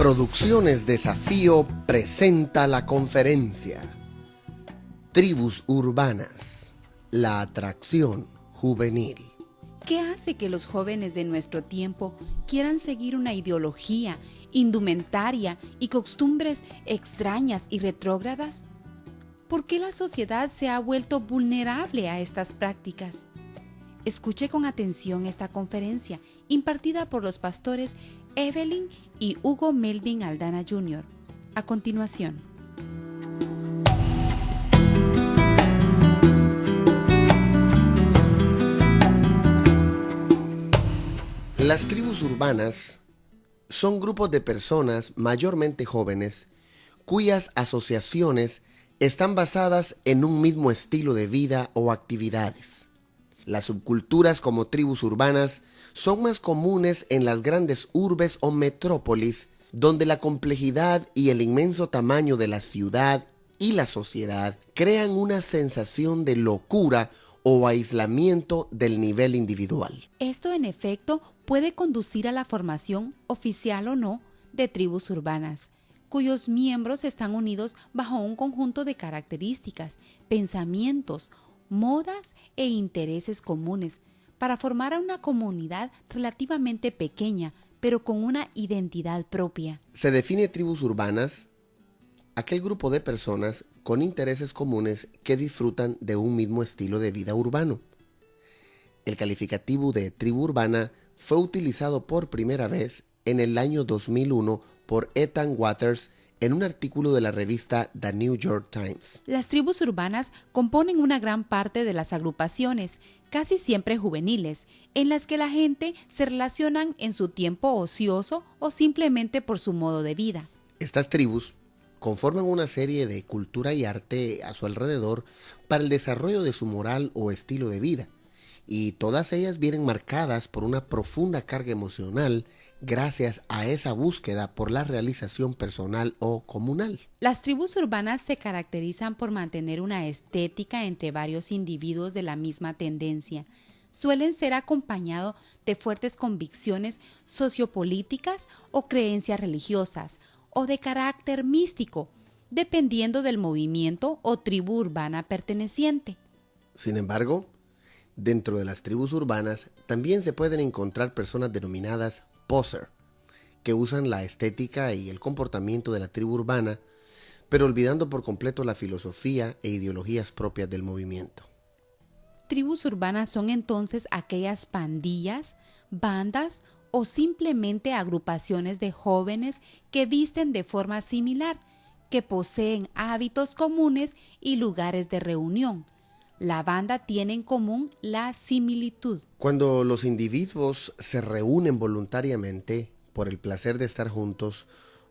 Producciones Desafío presenta la conferencia Tribus Urbanas, la atracción juvenil. ¿Qué hace que los jóvenes de nuestro tiempo quieran seguir una ideología, indumentaria y costumbres extrañas y retrógradas? ¿Por qué la sociedad se ha vuelto vulnerable a estas prácticas? Escuche con atención esta conferencia impartida por los pastores Evelyn y Hugo Melvin Aldana Jr. A continuación. Las tribus urbanas son grupos de personas mayormente jóvenes cuyas asociaciones están basadas en un mismo estilo de vida o actividades. Las subculturas como tribus urbanas son más comunes en las grandes urbes o metrópolis, donde la complejidad y el inmenso tamaño de la ciudad y la sociedad crean una sensación de locura o aislamiento del nivel individual. Esto, en efecto, puede conducir a la formación, oficial o no, de tribus urbanas, cuyos miembros están unidos bajo un conjunto de características, pensamientos, modas e intereses comunes para formar a una comunidad relativamente pequeña, pero con una identidad propia. Se define tribus urbanas aquel grupo de personas con intereses comunes que disfrutan de un mismo estilo de vida urbano. El calificativo de tribu urbana fue utilizado por primera vez en el año 2001 por Ethan Waters en un artículo de la revista The New York Times. Las tribus urbanas componen una gran parte de las agrupaciones, casi siempre juveniles, en las que la gente se relacionan en su tiempo ocioso o simplemente por su modo de vida. Estas tribus conforman una serie de cultura y arte a su alrededor para el desarrollo de su moral o estilo de vida, y todas ellas vienen marcadas por una profunda carga emocional gracias a esa búsqueda por la realización personal o comunal. Las tribus urbanas se caracterizan por mantener una estética entre varios individuos de la misma tendencia. Suelen ser acompañados de fuertes convicciones sociopolíticas o creencias religiosas, o de carácter místico, dependiendo del movimiento o tribu urbana perteneciente. Sin embargo, dentro de las tribus urbanas también se pueden encontrar personas denominadas poser, que usan la estética y el comportamiento de la tribu urbana, pero olvidando por completo la filosofía e ideologías propias del movimiento. Tribus urbanas son entonces aquellas pandillas, bandas o simplemente agrupaciones de jóvenes que visten de forma similar, que poseen hábitos comunes y lugares de reunión. La banda tiene en común la similitud. Cuando los individuos se reúnen voluntariamente por el placer de estar juntos,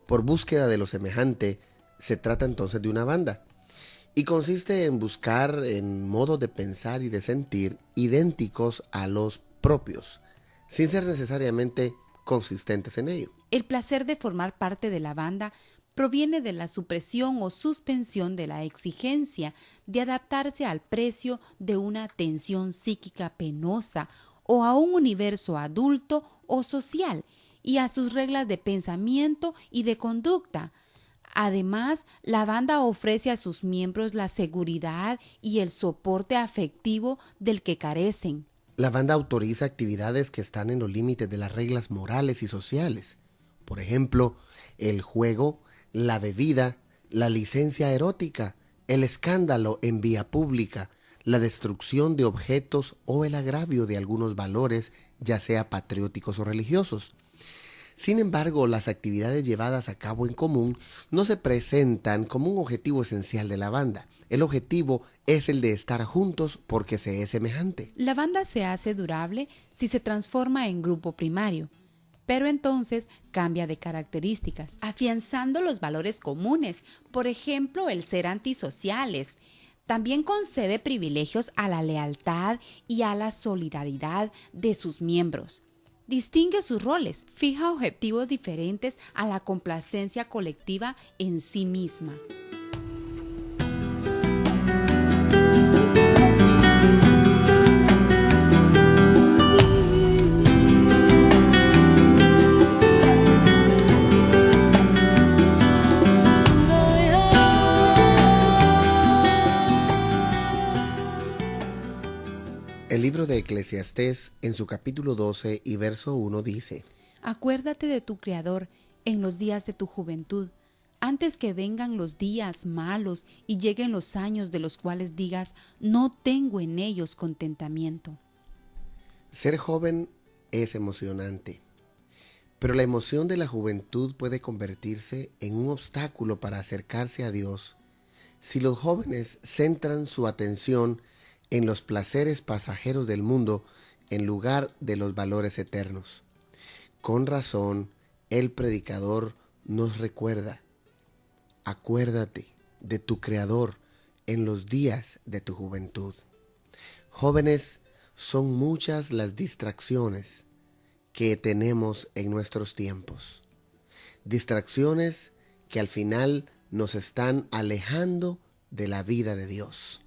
por búsqueda de lo semejante, se trata entonces de una banda. Y consiste en buscar en modos de pensar y de sentir idénticos a los propios, sin ser necesariamente consistentes en ello. El placer de formar parte de la banda proviene de la supresión o suspensión de la exigencia de adaptarse al precio de una tensión psíquica penosa o a un universo adulto o social y a sus reglas de pensamiento y de conducta. Además, la banda ofrece a sus miembros la seguridad y el soporte afectivo del que carecen. La banda autoriza actividades que están en los límites de las reglas morales y sociales. Por ejemplo, el juego, la bebida, la licencia erótica, el escándalo en vía pública, la destrucción de objetos o el agravio de algunos valores, ya sea patrióticos o religiosos. Sin embargo, las actividades llevadas a cabo en común no se presentan como un objetivo esencial de la banda. El objetivo es el de estar juntos porque se es semejante. La banda se hace durable si se transforma en grupo primario, pero entonces cambia de características, afianzando los valores comunes, por ejemplo, el ser antisociales. También concede privilegios a la lealtad y a la solidaridad de sus miembros. Distingue sus roles, fija objetivos diferentes a la complacencia colectiva en sí misma. El libro de Eclesiastés, en su capítulo 12 y verso 1 dice: Acuérdate de tu Creador en los días de tu juventud, antes que vengan los días malos y lleguen los años de los cuales digas, no tengo en ellos contentamiento. Ser joven es emocionante, pero la emoción de la juventud puede convertirse en un obstáculo para acercarse a Dios si los jóvenes centran su atención en los placeres pasajeros del mundo en lugar de los valores eternos. Con razón, el predicador nos recuerda: acuérdate de tu Creador en los días de tu juventud. Jóvenes, son muchas las distracciones que tenemos en nuestros tiempos. Distracciones que al final nos están alejando de la vida de Dios.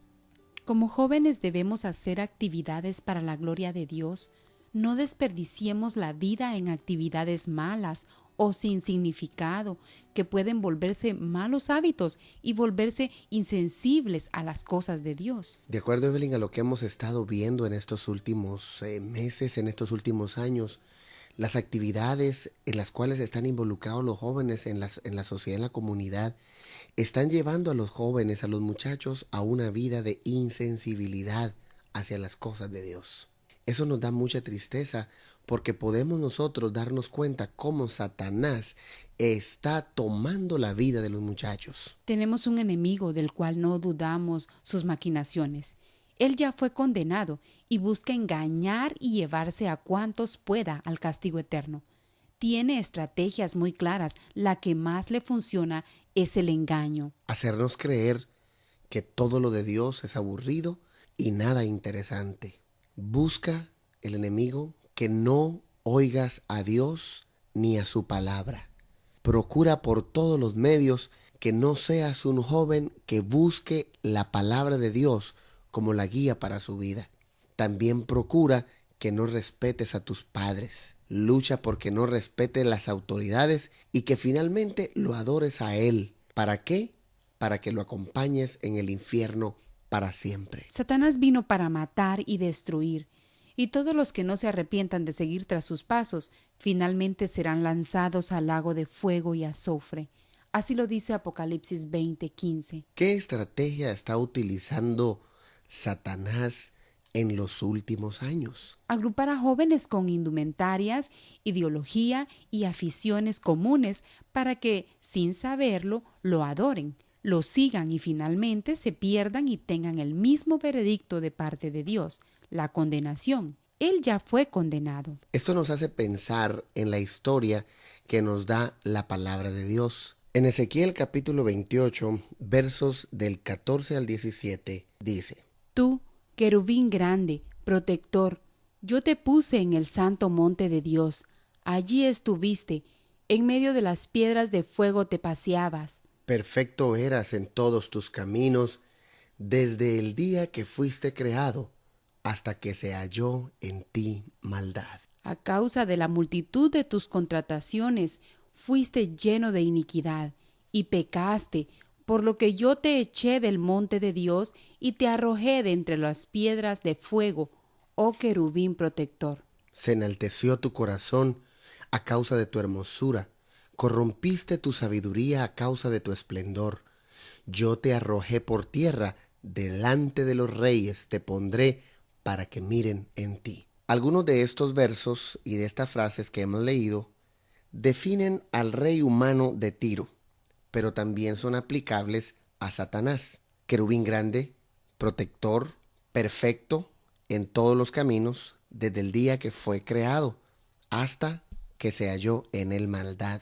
Como jóvenes debemos hacer actividades para la gloria de Dios. No desperdiciemos la vida en actividades malas o sin significado, que pueden volverse malos hábitos y volverse insensibles a las cosas de Dios. De acuerdo, Evelyn, a lo que hemos estado viendo en estos últimos meses, en estos últimos años, las actividades en las cuales están involucrados los jóvenes en la sociedad, en la comunidad, están llevando a los jóvenes, a los muchachos, a una vida de insensibilidad hacia las cosas de Dios. Eso nos da mucha tristeza porque podemos nosotros darnos cuenta cómo Satanás está tomando la vida de los muchachos. Tenemos un enemigo del cual no dudamos sus maquinaciones. Él ya fue condenado y busca engañar y llevarse a cuantos pueda al castigo eterno. Tiene estrategias muy claras. La que más le funciona es el engaño. Hacernos creer que todo lo de Dios es aburrido y nada interesante. Busca el enemigo que no oigas a Dios ni a su palabra. Procura por todos los medios que no seas un joven que busque la palabra de Dios como la guía para su vida. También procura que no respetes a tus padres. Lucha porque no respetes las autoridades y que finalmente lo adores a Él. ¿Para qué? Para que lo acompañes en el infierno para siempre. Satanás vino para matar y destruir, y todos los que no se arrepientan de seguir tras sus pasos, finalmente serán lanzados al lago de fuego y azufre. Así lo dice Apocalipsis 20:15. ¿Qué estrategia está utilizando Satanás en los últimos años? Agrupar a jóvenes con indumentarias, ideología y aficiones comunes para que, sin saberlo, lo adoren, lo sigan y finalmente se pierdan y tengan el mismo veredicto de parte de Dios, la condenación. Él ya fue condenado. Esto nos hace pensar en la historia que nos da la palabra de Dios. En Ezequiel capítulo 28, versos del 14 al 17, dice: Tú, querubín grande, protector, yo te puse en el santo monte de Dios. Allí estuviste, en medio de las piedras de fuego te paseabas. Perfecto eras en todos tus caminos, desde el día que fuiste creado, hasta que se halló en ti maldad. A causa de la multitud de tus contrataciones, fuiste lleno de iniquidad, y pecaste, por lo que yo te eché del monte de Dios y te arrojé de entre las piedras de fuego, oh querubín protector. Se enalteció tu corazón a causa de tu hermosura, corrompiste tu sabiduría a causa de tu esplendor. Yo te arrojé por tierra, delante de los reyes te pondré para que miren en ti. Algunos de estos versos y de estas frases que hemos leído definen al rey humano de Tiro, pero también son aplicables a Satanás. Querubín grande, protector, perfecto en todos los caminos, desde el día que fue creado hasta que se halló en él maldad.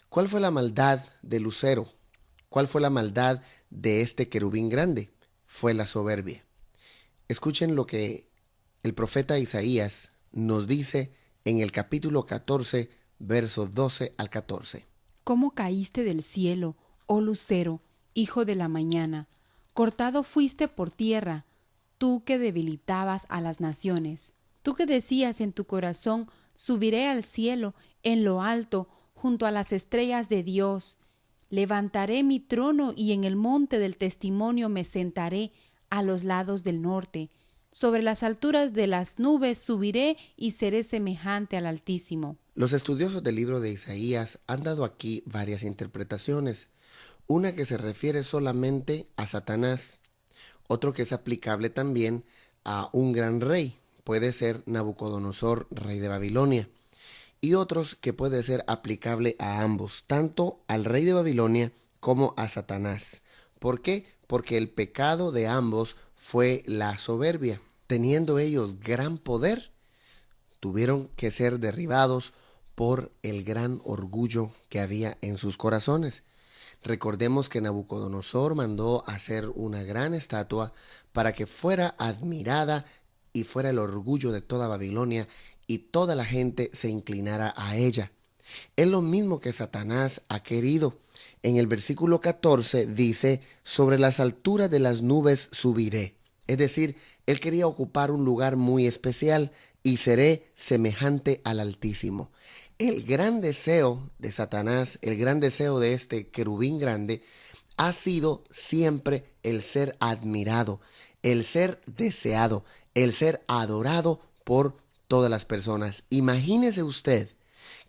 ¿Cuál fue la maldad de Lucero? ¿Cuál fue la maldad de este querubín grande? Fue la soberbia. Escuchen lo que el profeta Isaías nos dice en el capítulo 14, versos 12 al 14. ¿Cómo caíste del cielo, oh lucero, hijo de la mañana? Cortado fuiste por tierra, tú que debilitabas a las naciones. Tú que decías en tu corazón, subiré al cielo, en lo alto, junto a las estrellas de Dios. Levantaré mi trono y en el monte del testimonio me sentaré a los lados del norte. Sobre las alturas de las nubes subiré y seré semejante al Altísimo. Los estudiosos del libro de Isaías han dado aquí varias interpretaciones. Una que se refiere solamente a Satanás, otro que es aplicable también a un gran rey, puede ser Nabucodonosor, rey de Babilonia, y otros que puede ser aplicable a ambos, tanto al rey de Babilonia como a Satanás. ¿Por qué? Porque el pecado de ambos fue la soberbia. Teniendo ellos gran poder, tuvieron que ser derribados por el gran orgullo que había en sus corazones. Recordemos que Nabucodonosor mandó hacer una gran estatua para que fuera admirada y fuera el orgullo de toda Babilonia y toda la gente se inclinara a ella. Es lo mismo que Satanás ha querido. En el versículo 14 dice, sobre las alturas de las nubes subiré. Es decir, él quería ocupar un lugar muy especial y seré semejante al Altísimo. El gran deseo de Satanás, el gran deseo de este querubín grande, ha sido siempre el ser admirado, el ser deseado, el ser adorado por todas las personas. Imagínese usted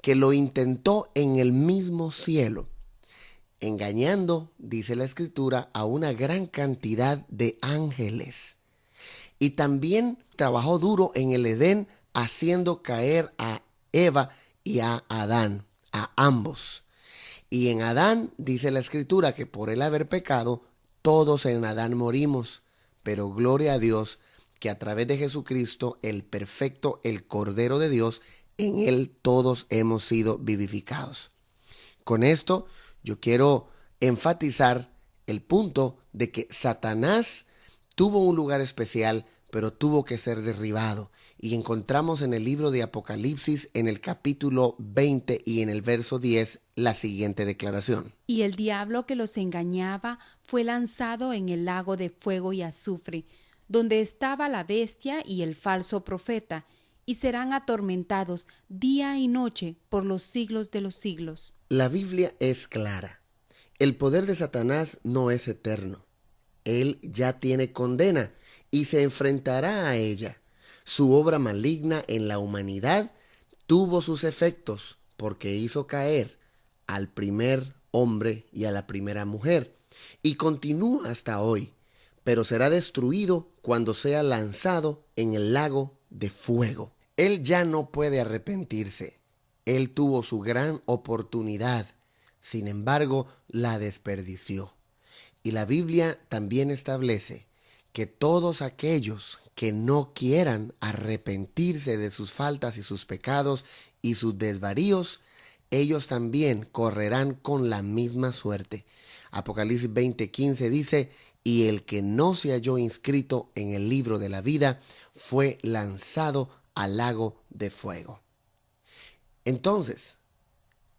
que lo intentó en el mismo cielo, engañando, dice la Escritura, a una gran cantidad de ángeles. Y también trabajó duro en el Edén, haciendo caer a Eva y a Adán, a ambos. Y en Adán dice la Escritura que por él haber pecado, todos en Adán morimos. Pero gloria a Dios que a través de Jesucristo, el perfecto, el Cordero de Dios, en él todos hemos sido vivificados. Con esto yo quiero enfatizar el punto de que Satanás tuvo un lugar especial, pero tuvo que ser derribado. Y encontramos en el libro de Apocalipsis, en el capítulo 20 y en el verso 10, la siguiente declaración. Y el diablo que los engañaba fue lanzado en el lago de fuego y azufre, donde estaba la bestia y el falso profeta, y serán atormentados día y noche por los siglos de los siglos. La Biblia es clara. El poder de Satanás no es eterno. Él ya tiene condena y se enfrentará a ella. Su obra maligna en la humanidad tuvo sus efectos porque hizo caer al primer hombre y a la primera mujer y continúa hasta hoy, pero será destruido cuando sea lanzado en el lago de fuego. Él ya no puede arrepentirse. Él tuvo su gran oportunidad, sin embargo, la desperdició. Y la Biblia también establece que todos aquellos que no quieran arrepentirse de sus faltas y sus pecados y sus desvaríos, ellos también correrán con la misma suerte. Apocalipsis 20:15 dice, y el que no se halló inscrito en el libro de la vida fue lanzado al lago de fuego. Entonces,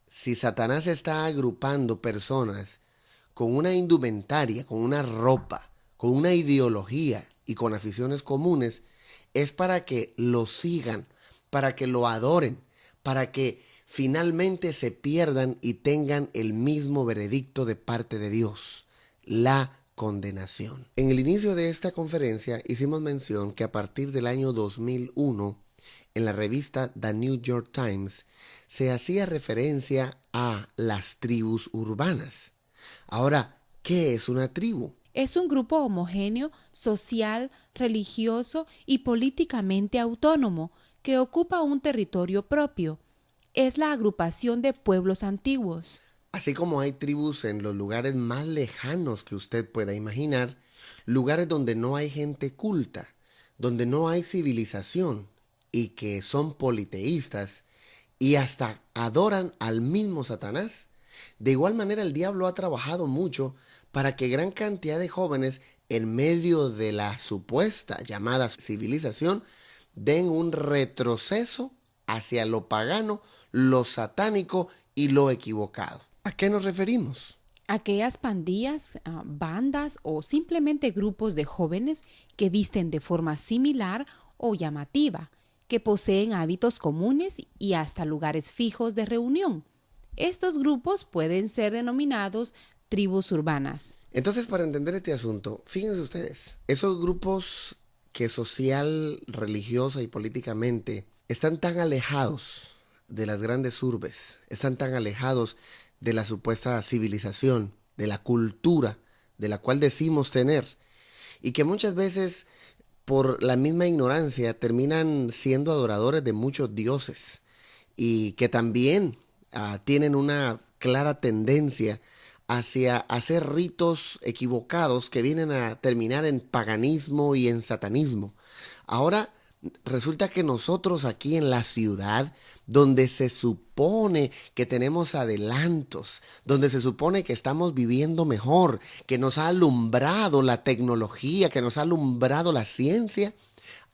si Satanás está agrupando personas con una indumentaria, con una ropa, con una ideología y con aficiones comunes, es para que lo sigan, para que lo adoren, para que finalmente se pierdan y tengan el mismo veredicto de parte de Dios, la condenación. En el inicio de esta conferencia hicimos mención que a partir del año 2001, en la revista The New York Times, se hacía referencia a las tribus urbanas. Ahora, ¿qué es una tribu? Es un grupo homogéneo, social, religioso y políticamente autónomo que ocupa un territorio propio. Es la agrupación de pueblos antiguos. Así como hay tribus en los lugares más lejanos que usted pueda imaginar, lugares donde no hay gente culta, donde no hay civilización y que son politeístas y hasta adoran al mismo Satanás. De igual manera, el diablo ha trabajado mucho para que gran cantidad de jóvenes, en medio de la supuesta llamada civilización, den un retroceso hacia lo pagano, lo satánico y lo equivocado. ¿A qué nos referimos? Aquellas pandillas, bandas o simplemente grupos de jóvenes que visten de forma similar o llamativa, que poseen hábitos comunes y hasta lugares fijos de reunión. Estos grupos pueden ser denominados tribus urbanas. Entonces, para entender este asunto, fíjense ustedes, esos grupos que social, religiosa y políticamente están tan alejados de las grandes urbes, están tan alejados de la supuesta civilización, de la cultura de la cual decimos tener, y que muchas veces por la misma ignorancia terminan siendo adoradores de muchos dioses y que también tienen una clara tendencia hacia hacer ritos equivocados que vienen a terminar en paganismo y en satanismo. Ahora resulta que nosotros aquí en la ciudad, donde se supone que tenemos adelantos, donde se supone que estamos viviendo mejor, que nos ha alumbrado la tecnología, que nos ha alumbrado la ciencia,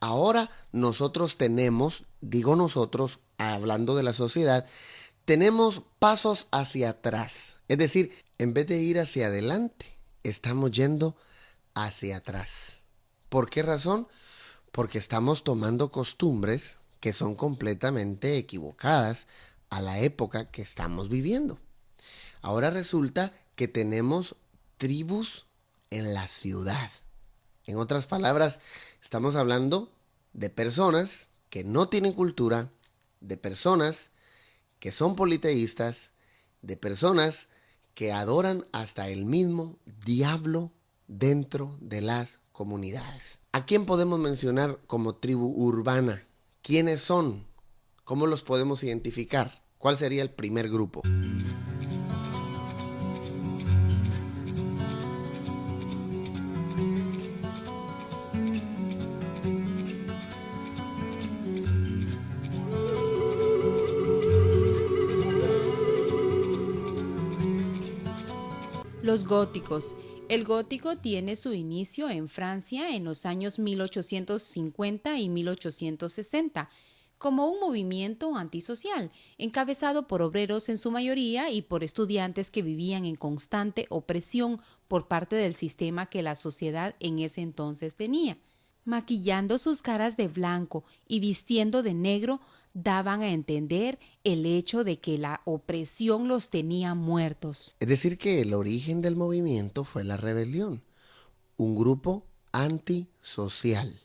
ahora nosotros tenemos, digo nosotros, hablando de la sociedad, tenemos pasos hacia atrás. Es decir, en vez de ir hacia adelante, estamos yendo hacia atrás. ¿Por qué razón? Porque estamos tomando costumbres que son completamente equivocadas a la época que estamos viviendo. Ahora resulta que tenemos tribus en la ciudad. En otras palabras, estamos hablando de personas que no tienen cultura, de personas que son politeístas, de personas que adoran hasta el mismo diablo dentro de las comunidades. ¿A quién podemos mencionar como tribu urbana? ¿Quiénes son? ¿Cómo los podemos identificar? ¿Cuál sería el primer grupo? Los góticos. El gótico tiene su inicio en Francia en los años 1850 y 1860 como un movimiento antisocial, encabezado por obreros en su mayoría y por estudiantes que vivían en constante opresión por parte del sistema que la sociedad en ese entonces tenía. Maquillando sus caras de blanco y vistiendo de negro, daban a entender el hecho de que la opresión los tenía muertos. Es decir, que el origen del movimiento fue la rebelión, un grupo antisocial.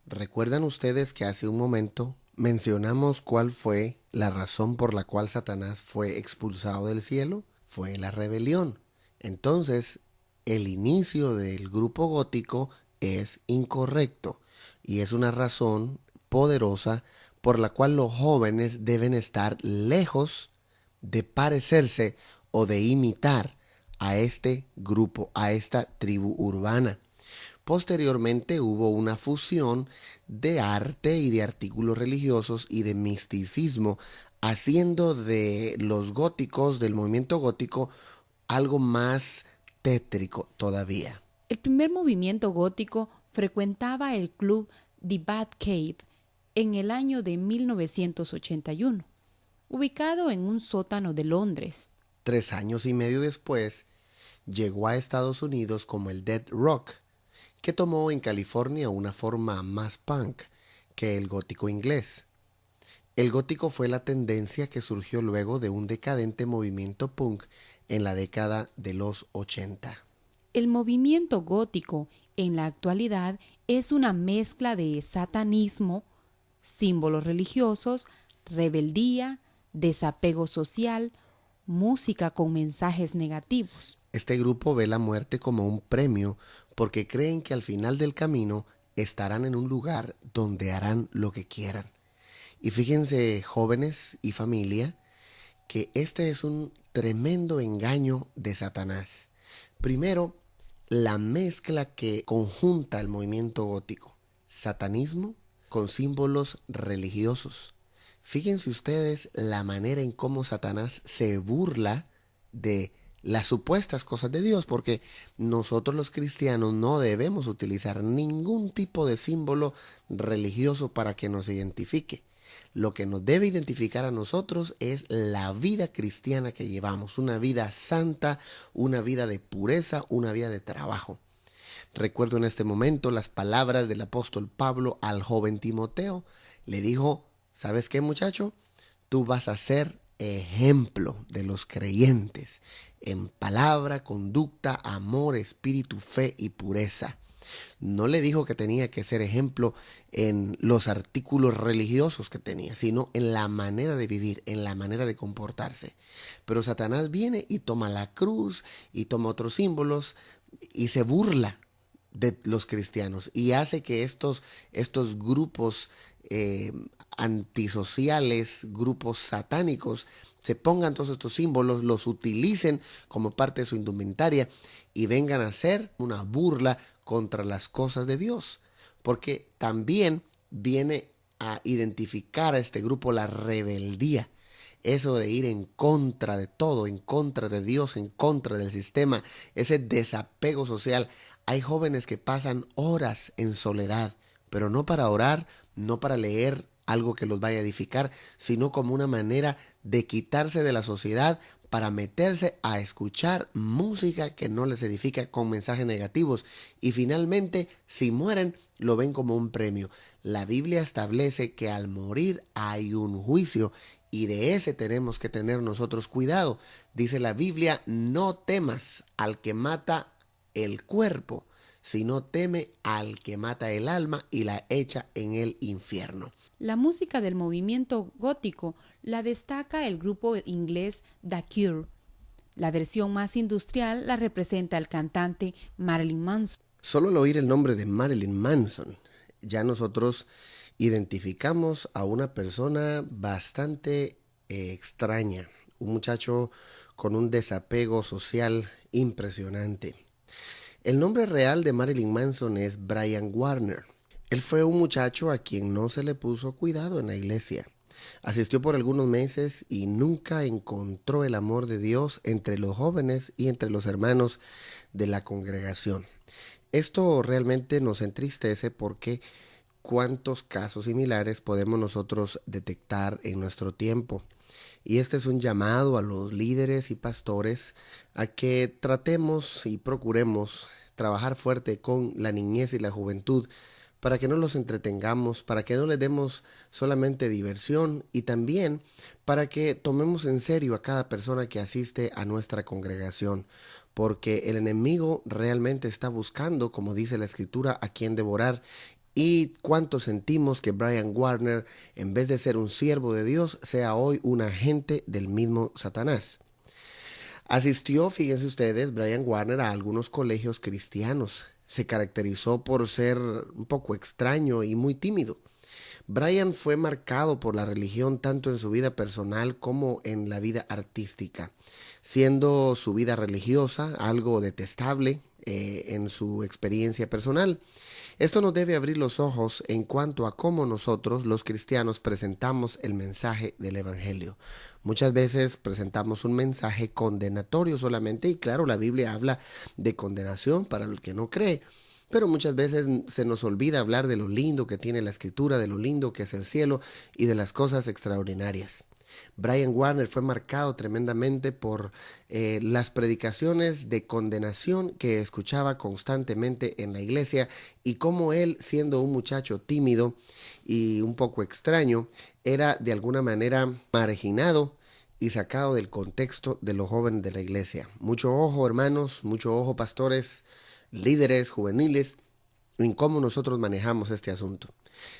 ¿Recuerdan ustedes que hace un momento mencionamos cuál fue la razón por la cual Satanás fue expulsado del cielo? Fue la rebelión. Entonces, el inicio del grupo gótico es incorrecto y es una razón poderosa por la cual los jóvenes deben estar lejos de parecerse o de imitar a este grupo, a esta tribu urbana. Posteriormente hubo una fusión de arte y de artículos religiosos y de misticismo, haciendo de los góticos, del movimiento gótico, algo más tétrico todavía. El primer movimiento gótico frecuentaba el club The Batcave en el año de 1981, ubicado en un sótano de Londres. 3 años y medio después, llegó a Estados Unidos como el Dead Rock, que tomó en California una forma más punk que el gótico inglés. El gótico fue la tendencia que surgió luego de un decadente movimiento punk en la década de los 80. El movimiento gótico en la actualidad es una mezcla de satanismo, símbolos religiosos, rebeldía, desapego social, música con mensajes negativos. Este grupo ve la muerte como un premio porque creen que al final del camino estarán en un lugar donde harán lo que quieran. Y fíjense, jóvenes y familia, que este es un tremendo engaño de Satanás. Primero, la mezcla que conjunta el movimiento gótico, satanismo con símbolos religiosos. Fíjense ustedes la manera en cómo Satanás se burla de las supuestas cosas de Dios, porque nosotros los cristianos no debemos utilizar ningún tipo de símbolo religioso para que nos identifique. Lo que nos debe identificar a nosotros es la vida cristiana que llevamos, una vida santa, una vida de pureza, una vida de trabajo. Recuerdo en este momento las palabras del apóstol Pablo al joven Timoteo. Le dijo, ¿sabes qué, muchacho? Tú vas a ser ejemplo de los creyentes en palabra, conducta, amor, espíritu, fe y pureza. No le dijo que tenía que ser ejemplo en los artículos religiosos que tenía, sino en la manera de vivir, en la manera de comportarse. Pero Satanás viene y toma la cruz y toma otros símbolos y se burla de los cristianos y hace que estos grupos antisociales, grupos satánicos, se pongan todos estos símbolos, los utilicen como parte de su indumentaria y vengan a hacer una burla contra las cosas de Dios. Porque también viene a identificar a este grupo la rebeldía. Eso de ir en contra de todo, en contra de Dios, en contra del sistema, ese desapego social. Hay jóvenes que pasan horas en soledad, pero no para orar, no para leer algo que los vaya a edificar, sino como una manera de quitarse de la sociedad para meterse a escuchar música que no les edifica con mensajes negativos. Y finalmente, si mueren, lo ven como un premio. La Biblia establece que al morir hay un juicio y de ese tenemos que tener nosotros cuidado. Dice la Biblia, no temas al que mata el cuerpo, sino teme al que mata el alma y la echa en el infierno. La música del movimiento gótico la destaca el grupo inglés The Cure. La versión más industrial la representa el cantante Marilyn Manson. Solo al oír el nombre de Marilyn Manson, ya nosotros identificamos a una persona bastante extraña, un muchacho con un desapego social impresionante. El nombre real de Marilyn Manson es Brian Warner. Él fue un muchacho a quien no se le puso cuidado en la iglesia. Asistió por algunos meses y nunca encontró el amor de Dios entre los jóvenes y entre los hermanos de la congregación. Esto realmente nos entristece porque cuántos casos similares podemos nosotros detectar en nuestro tiempo. Y este es un llamado a los líderes y pastores a que tratemos y procuremos trabajar fuerte con la niñez y la juventud para que no los entretengamos, para que no les demos solamente diversión y también para que tomemos en serio a cada persona que asiste a nuestra congregación, porque el enemigo realmente está buscando, como dice la Escritura, a quien devorar. Y cuánto sentimos que Brian Warner, en vez de ser un siervo de Dios, sea hoy un agente del mismo Satanás. Asistió, fíjense ustedes, Brian Warner a algunos colegios cristianos. Se caracterizó por ser un poco extraño y muy tímido. Brian fue marcado por la religión tanto en su vida personal como en la vida artística, siendo su vida religiosa algo detestable en su experiencia personal. Esto nos debe abrir los ojos en cuanto a cómo nosotros, los cristianos, presentamos el mensaje del Evangelio. Muchas veces presentamos un mensaje condenatorio solamente y claro, la Biblia habla de condenación para el que no cree. Pero muchas veces se nos olvida hablar de lo lindo que tiene la Escritura, de lo lindo que es el cielo y de las cosas extraordinarias. Brian Warner fue marcado tremendamente por las predicaciones de condenación que escuchaba constantemente en la iglesia y cómo él, siendo un muchacho tímido y un poco extraño, era de alguna manera marginado y sacado del contexto de los jóvenes de la iglesia. Mucho ojo, hermanos, mucho ojo, pastores, líderes juveniles, en cómo nosotros manejamos este asunto.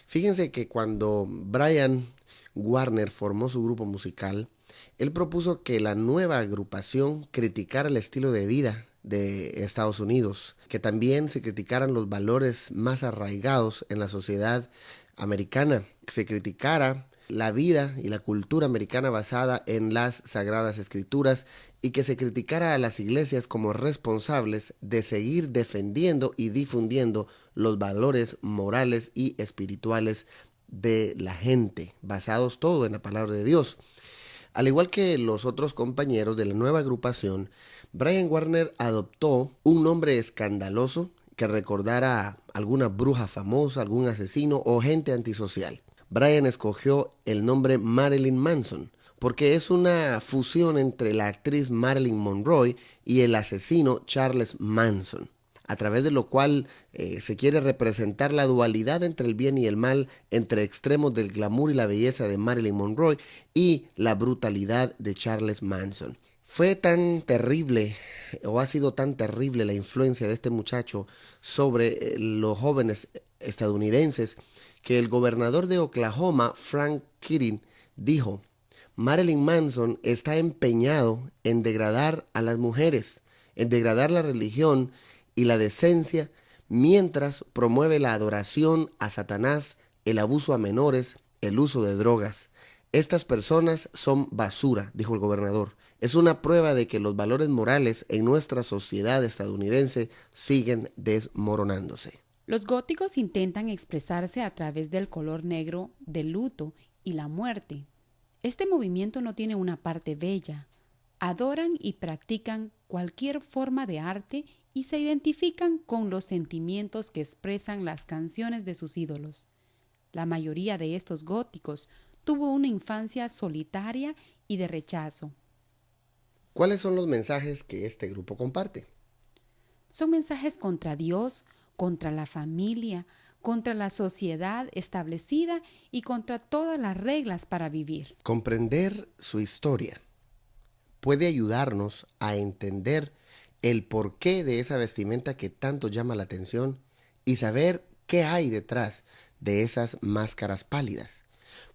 Fíjense que cuando Brian Warner formó su grupo musical, él propuso que la nueva agrupación criticara el estilo de vida de Estados Unidos, que también se criticaran los valores más arraigados en la sociedad americana, que se criticara la vida y la cultura americana basada en las Sagradas Escrituras y que se criticara a las iglesias como responsables de seguir defendiendo y difundiendo los valores morales y espirituales de la gente, basados todo en la palabra de Dios. Al igual que los otros compañeros de la nueva agrupación, Brian Warner adoptó un nombre escandaloso que recordara a alguna bruja famosa, algún asesino o gente antisocial. Brian escogió el nombre Marilyn Manson porque es una fusión entre la actriz Marilyn Monroe y el asesino Charles Manson, a través de lo cual se quiere representar la dualidad entre el bien y el mal, entre extremos del glamour y la belleza de Marilyn Monroe y la brutalidad de Charles Manson. Fue tan terrible o ha sido tan terrible la influencia de este muchacho sobre los jóvenes estadounidenses que el gobernador de Oklahoma, Frank Keating, dijo: Marilyn Manson está empeñado en degradar a las mujeres, en degradar la religión y la decencia, mientras promueve la adoración a Satanás, el abuso a menores, el uso de drogas. Estas personas son basura, dijo el gobernador. Es una prueba de que los valores morales en nuestra sociedad estadounidense siguen desmoronándose. Los góticos intentan expresarse a través del color negro, del luto y la muerte. Este movimiento no tiene una parte bella. Adoran y practican cualquier forma de arte y se identifican con los sentimientos que expresan las canciones de sus ídolos. La mayoría de estos góticos tuvo una infancia solitaria y de rechazo. ¿Cuáles son los mensajes que este grupo comparte? Son mensajes contra Dios, contra la familia, contra la sociedad establecida y contra todas las reglas para vivir. Comprender su historia puede ayudarnos a entender el porqué de esa vestimenta que tanto llama la atención y saber qué hay detrás de esas máscaras pálidas.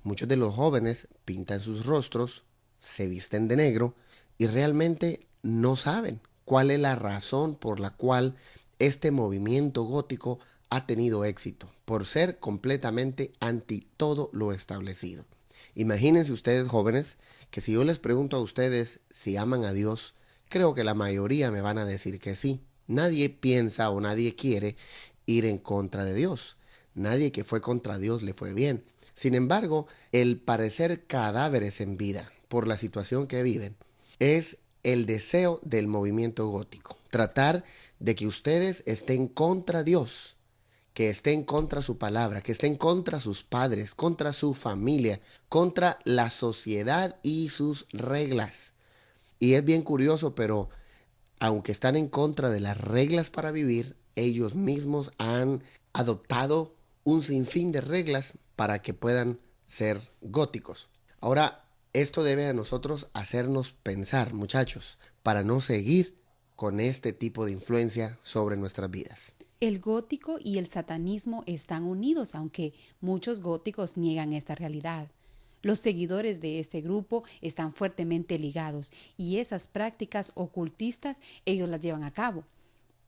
Muchos de los jóvenes pintan sus rostros, se visten de negro y realmente no saben cuál es la razón por la cual este movimiento gótico ha tenido éxito, por ser completamente anti todo lo establecido. Imagínense ustedes, jóvenes, que si yo les pregunto a ustedes si aman a Dios, creo que la mayoría me van a decir que sí. Nadie piensa o nadie quiere ir en contra de Dios. Nadie que fue contra Dios le fue bien. Sin embargo, el parecer cadáveres en vida por la situación que viven es el deseo del movimiento gótico. Tratar de que ustedes estén contra Dios, que estén contra su palabra, que estén contra sus padres, contra su familia, contra la sociedad y sus reglas. Y es bien curioso, pero aunque están en contra de las reglas para vivir, ellos mismos han adoptado un sinfín de reglas para que puedan ser góticos. Ahora, esto debe a nosotros hacernos pensar, muchachos, para no seguir con este tipo de influencia sobre nuestras vidas. El gótico y el satanismo están unidos, aunque muchos góticos niegan esta realidad. Los seguidores de este grupo están fuertemente ligados y esas prácticas ocultistas ellos las llevan a cabo.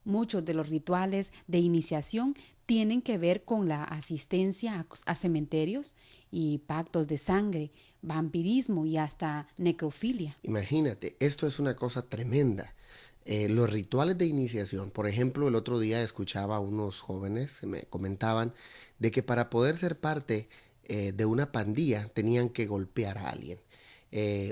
Muchos de los rituales de iniciación tienen que ver con la asistencia a cementerios y pactos de sangre, vampirismo y hasta necrofilia. Imagínate, esto es una cosa tremenda. Los rituales de iniciación, por ejemplo, el otro día escuchaba a unos jóvenes, me comentaban de que para poder ser parte de una pandilla tenían que golpear a alguien.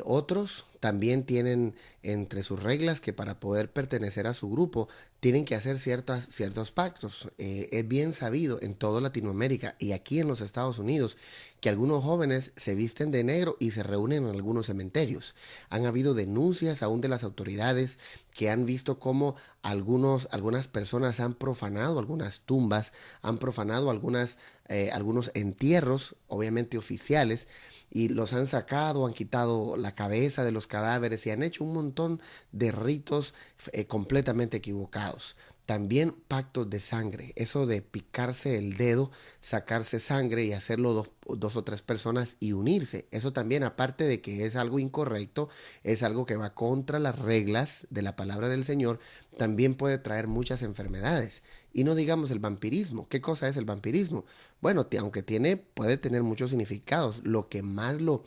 Otros también tienen entre sus reglas que para poder pertenecer a su grupo tienen que hacer ciertos pactos. Es bien sabido en toda Latinoamérica y aquí en los Estados Unidos que algunos jóvenes se visten de negro y se reúnen en algunos cementerios. Han habido denuncias aún de las autoridades que han visto cómo algunas personas han profanado algunas tumbas, han profanado algunos entierros, obviamente oficiales, y los han sacado, han quitado la cabeza de los cadáveres y han hecho un montón de ritos completamente equivocados. También pactos de sangre, eso de picarse el dedo, sacarse sangre y hacerlo dos o tres personas y unirse. Eso también, aparte de que es algo incorrecto, es algo que va contra las reglas de la palabra del Señor, también puede traer muchas enfermedades. Y no digamos el vampirismo. ¿Qué cosa es el vampirismo? Bueno, aunque puede tener muchos significados, lo que más lo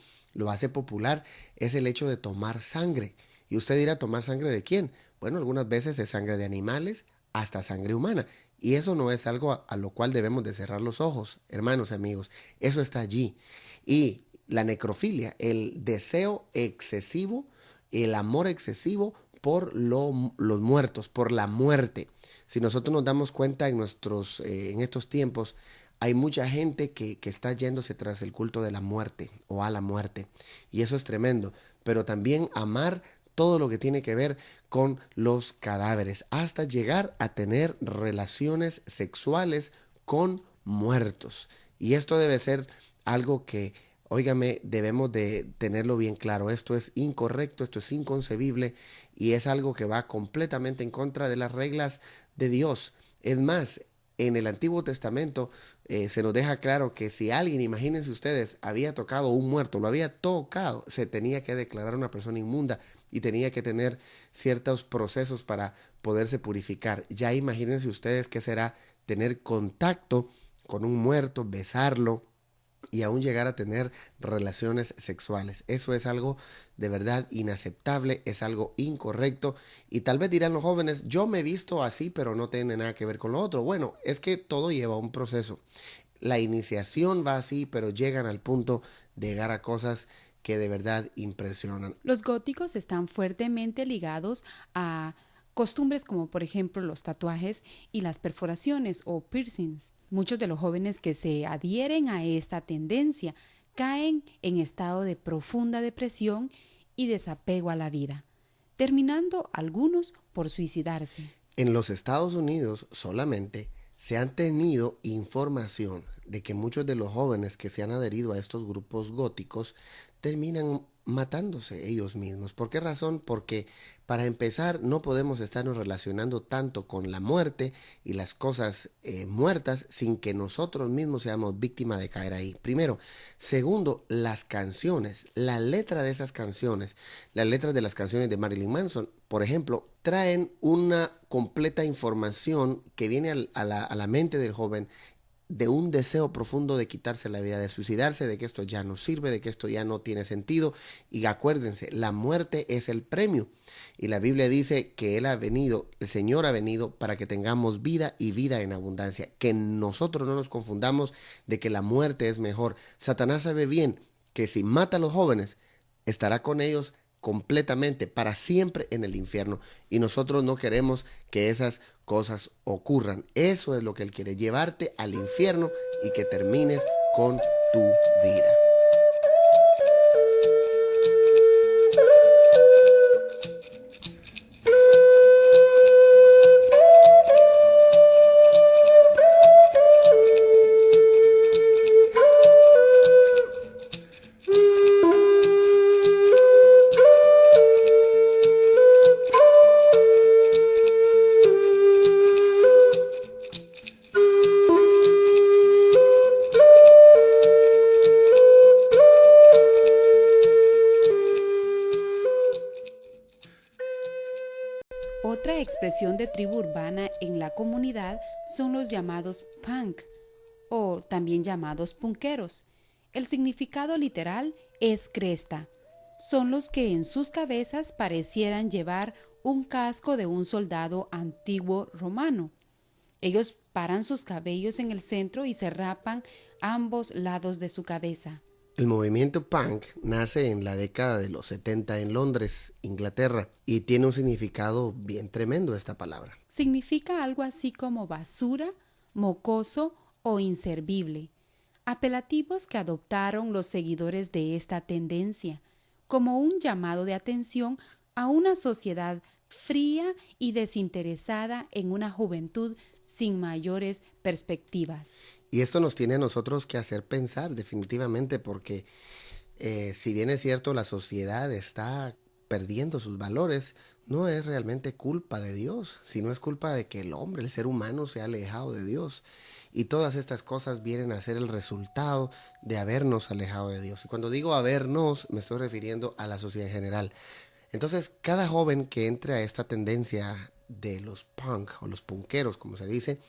hace popular es el hecho de tomar sangre. Y usted dirá, ¿tomar sangre de quién? Bueno, algunas veces es sangre de animales, hasta sangre humana. Y eso no es algo a lo cual debemos de cerrar los ojos, hermanos, amigos. Eso está allí. Y la necrofilia, el deseo excesivo, el amor excesivo por los muertos, por la muerte. Si nosotros nos damos cuenta en estos tiempos, hay mucha gente que está yéndose tras el culto de la muerte o a la muerte. Y eso es tremendo. Pero también amar todo lo que tiene que ver con los cadáveres, hasta llegar a tener relaciones sexuales con muertos. Y esto debe ser algo que Óigame, debemos de tenerlo bien claro. Esto es incorrecto, esto es inconcebible y es algo que va completamente en contra de las reglas de Dios. Es más, en el Antiguo Testamento se nos deja claro que si alguien, imagínense ustedes, había tocado un muerto, lo había tocado, se tenía que declarar una persona inmunda y tenía que tener ciertos procesos para poderse purificar. Ya imagínense ustedes qué será tener contacto con un muerto, besarlo y aún llegar a tener relaciones sexuales. Eso es algo de verdad inaceptable, es algo incorrecto y tal vez dirán los jóvenes, yo me he visto así, pero no tiene nada que ver con lo otro. Bueno, es que todo lleva un proceso. La iniciación va así, pero llegan al punto de llegar a cosas que de verdad impresionan. Los góticos están fuertemente ligados a costumbres como por ejemplo los tatuajes y las perforaciones o piercings. Muchos de los jóvenes que se adhieren a esta tendencia caen en estado de profunda depresión y desapego a la vida, terminando algunos por suicidarse. En los Estados Unidos solamente se han tenido información de que muchos de los jóvenes que se han adherido a estos grupos góticos terminan matándose ellos mismos. ¿Por qué razón? Porque para empezar no podemos estarnos relacionando tanto con la muerte y las cosas muertas sin que nosotros mismos seamos víctimas de caer ahí. Primero. Segundo, las canciones, la letra de esas canciones, las letras de las canciones de Marilyn Manson, por ejemplo, traen una completa información que viene a la mente del joven de un deseo profundo de quitarse la vida, de suicidarse, de que esto ya no sirve, de que esto ya no tiene sentido. Y acuérdense, la muerte es el premio. Y la Biblia dice que Él ha venido, el Señor ha venido para que tengamos vida y vida en abundancia. Que nosotros no nos confundamos de que la muerte es mejor. Satanás sabe bien que si mata a los jóvenes, estará con ellos completamente para siempre en el infierno y nosotros no queremos que esas cosas ocurran. Eso es lo que Él quiere, llevarte al infierno y que termines con tu vida. Otra expresión de tribu urbana en la comunidad son los llamados punk o también llamados punqueros. El significado literal es cresta. Son los que en sus cabezas parecieran llevar un casco de un soldado antiguo romano. Ellos paran sus cabellos en el centro y se rapan ambos lados de su cabeza. El movimiento punk nace en la década de los 70 en Londres, Inglaterra, y tiene un significado bien tremendo esta palabra. Significa algo así como basura, mocoso o inservible, apelativos que adoptaron los seguidores de esta tendencia como un llamado de atención a una sociedad fría y desinteresada en una juventud sin mayores perspectivas. Y esto nos tiene a nosotros que hacer pensar definitivamente porque si bien es cierto la sociedad está perdiendo sus valores, no es realmente culpa de Dios, sino es culpa de que el hombre, el ser humano se ha alejado de Dios. Y todas estas cosas vienen a ser el resultado de habernos alejado de Dios. Y cuando digo habernos, me estoy refiriendo a la sociedad en general. Entonces, cada joven que entre a esta tendencia de los punk o los punqueros, como se dice,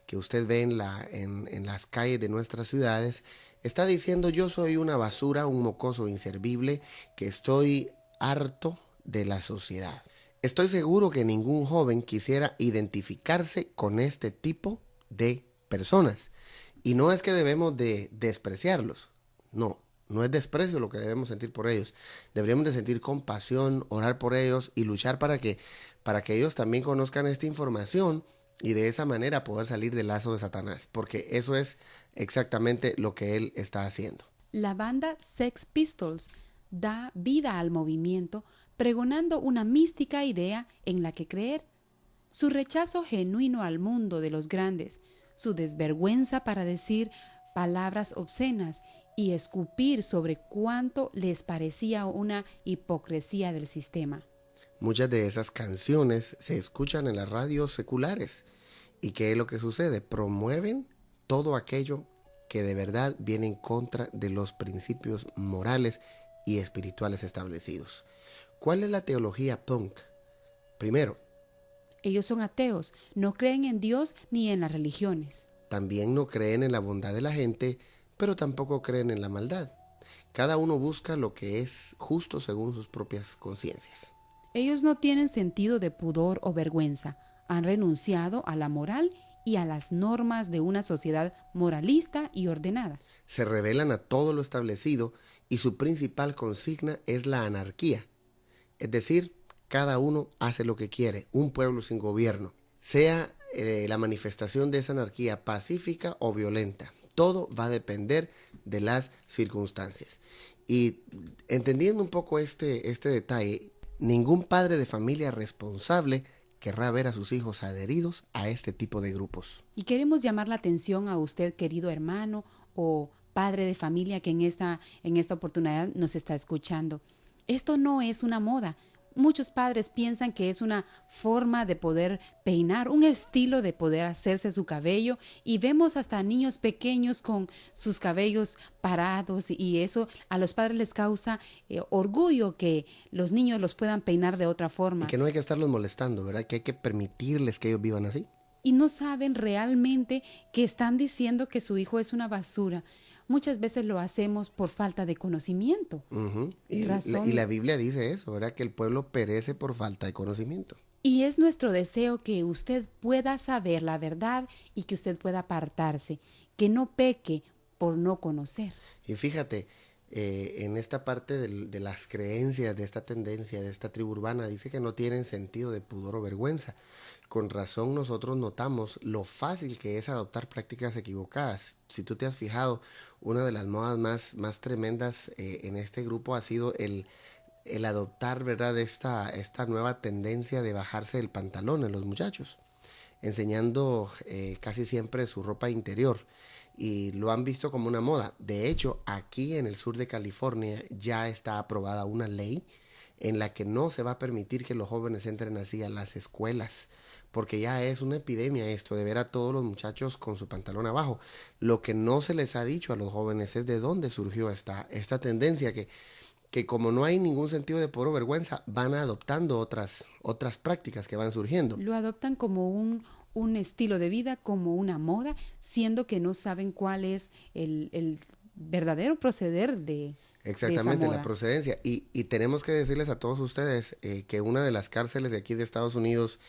que usted ve en las calles de nuestras ciudades, está diciendo yo soy una basura, un mocoso inservible, que estoy harto de la sociedad. Estoy seguro que ningún joven quisiera identificarse con este tipo de personas. Y no es que debemos de despreciarlos, no es desprecio lo que debemos sentir por ellos. Deberíamos de sentir compasión, orar por ellos y luchar para que ellos también conozcan esta información y de esa manera poder salir del lazo de Satanás, porque eso es exactamente lo que él está haciendo. La banda Sex Pistols da vida al movimiento pregonando una mística idea en la que creer. Su rechazo genuino al mundo de los grandes, su desvergüenza para decir palabras obscenas y escupir sobre cuánto les parecía una hipocresía del sistema. Muchas de esas canciones se escuchan en las radios seculares. ¿Y qué es lo que sucede? Promueven todo aquello que de verdad viene en contra de los principios morales y espirituales establecidos. ¿Cuál es la teología punk? Primero, Ellos son ateos, no creen en Dios ni en las religiones. también no creen en la bondad de la gente, pero tampoco creen en la maldad. Cada uno busca lo que es justo según sus propias conciencias. Ellos no tienen sentido de pudor o vergüenza. Han renunciado a la moral y a las normas de una sociedad moralista y ordenada. Se rebelan a todo lo establecido y su principal consigna es la anarquía. Es decir, cada uno hace lo que quiere, un pueblo sin gobierno. Sea la manifestación de esa anarquía pacífica o violenta. Todo va a depender de las circunstancias. Y entendiendo un poco este detalle, ningún padre de familia responsable querrá ver a sus hijos adheridos a este tipo de grupos. Y queremos llamar la atención a usted, querido hermano o padre de familia que en esta oportunidad nos está escuchando. Esto no es una moda. Muchos padres piensan que es una forma de poder peinar, un estilo de poder hacerse su cabello, y vemos hasta niños pequeños con sus cabellos parados, y eso a los padres les causa orgullo que los niños los puedan peinar de otra forma. Y que no hay que estarlos molestando, ¿verdad? Que hay que permitirles que ellos vivan así. Y no saben realmente que están diciendo que su hijo es una basura. Muchas veces lo hacemos por falta de conocimiento. Y la Biblia dice eso, ¿verdad? Que el pueblo perece por falta de conocimiento. Y es nuestro deseo que usted pueda saber la verdad y que usted pueda apartarse, que no peque por no conocer. Y fíjate, en esta parte de las creencias, de esta tendencia, de esta tribu urbana, dice que no tienen sentido de pudor o vergüenza. Con razón nosotros notamos lo fácil que es adoptar prácticas equivocadas. Si tú te has fijado, una de las modas más tremendas en este grupo ha sido el adoptar, ¿verdad?, esta nueva tendencia de bajarse el pantalón en los muchachos, enseñando casi siempre su ropa interior. Y lo han visto como una moda. De hecho, aquí en el sur de California ya está aprobada una ley en la que no se va a permitir que los jóvenes entren así a las escuelas, porque ya es una epidemia esto de ver a todos los muchachos con su pantalón abajo. Lo que no se les ha dicho a los jóvenes es de dónde surgió esta tendencia que como no hay ningún sentido de pudor o vergüenza, van adoptando otras prácticas que van surgiendo. Lo adoptan como un estilo de vida, como una moda, siendo que no saben cuál es el verdadero proceder de Exactamente, esa moda. la procedencia. Y tenemos que decirles a todos ustedes que una de las cárceles de aquí de Estados Unidos,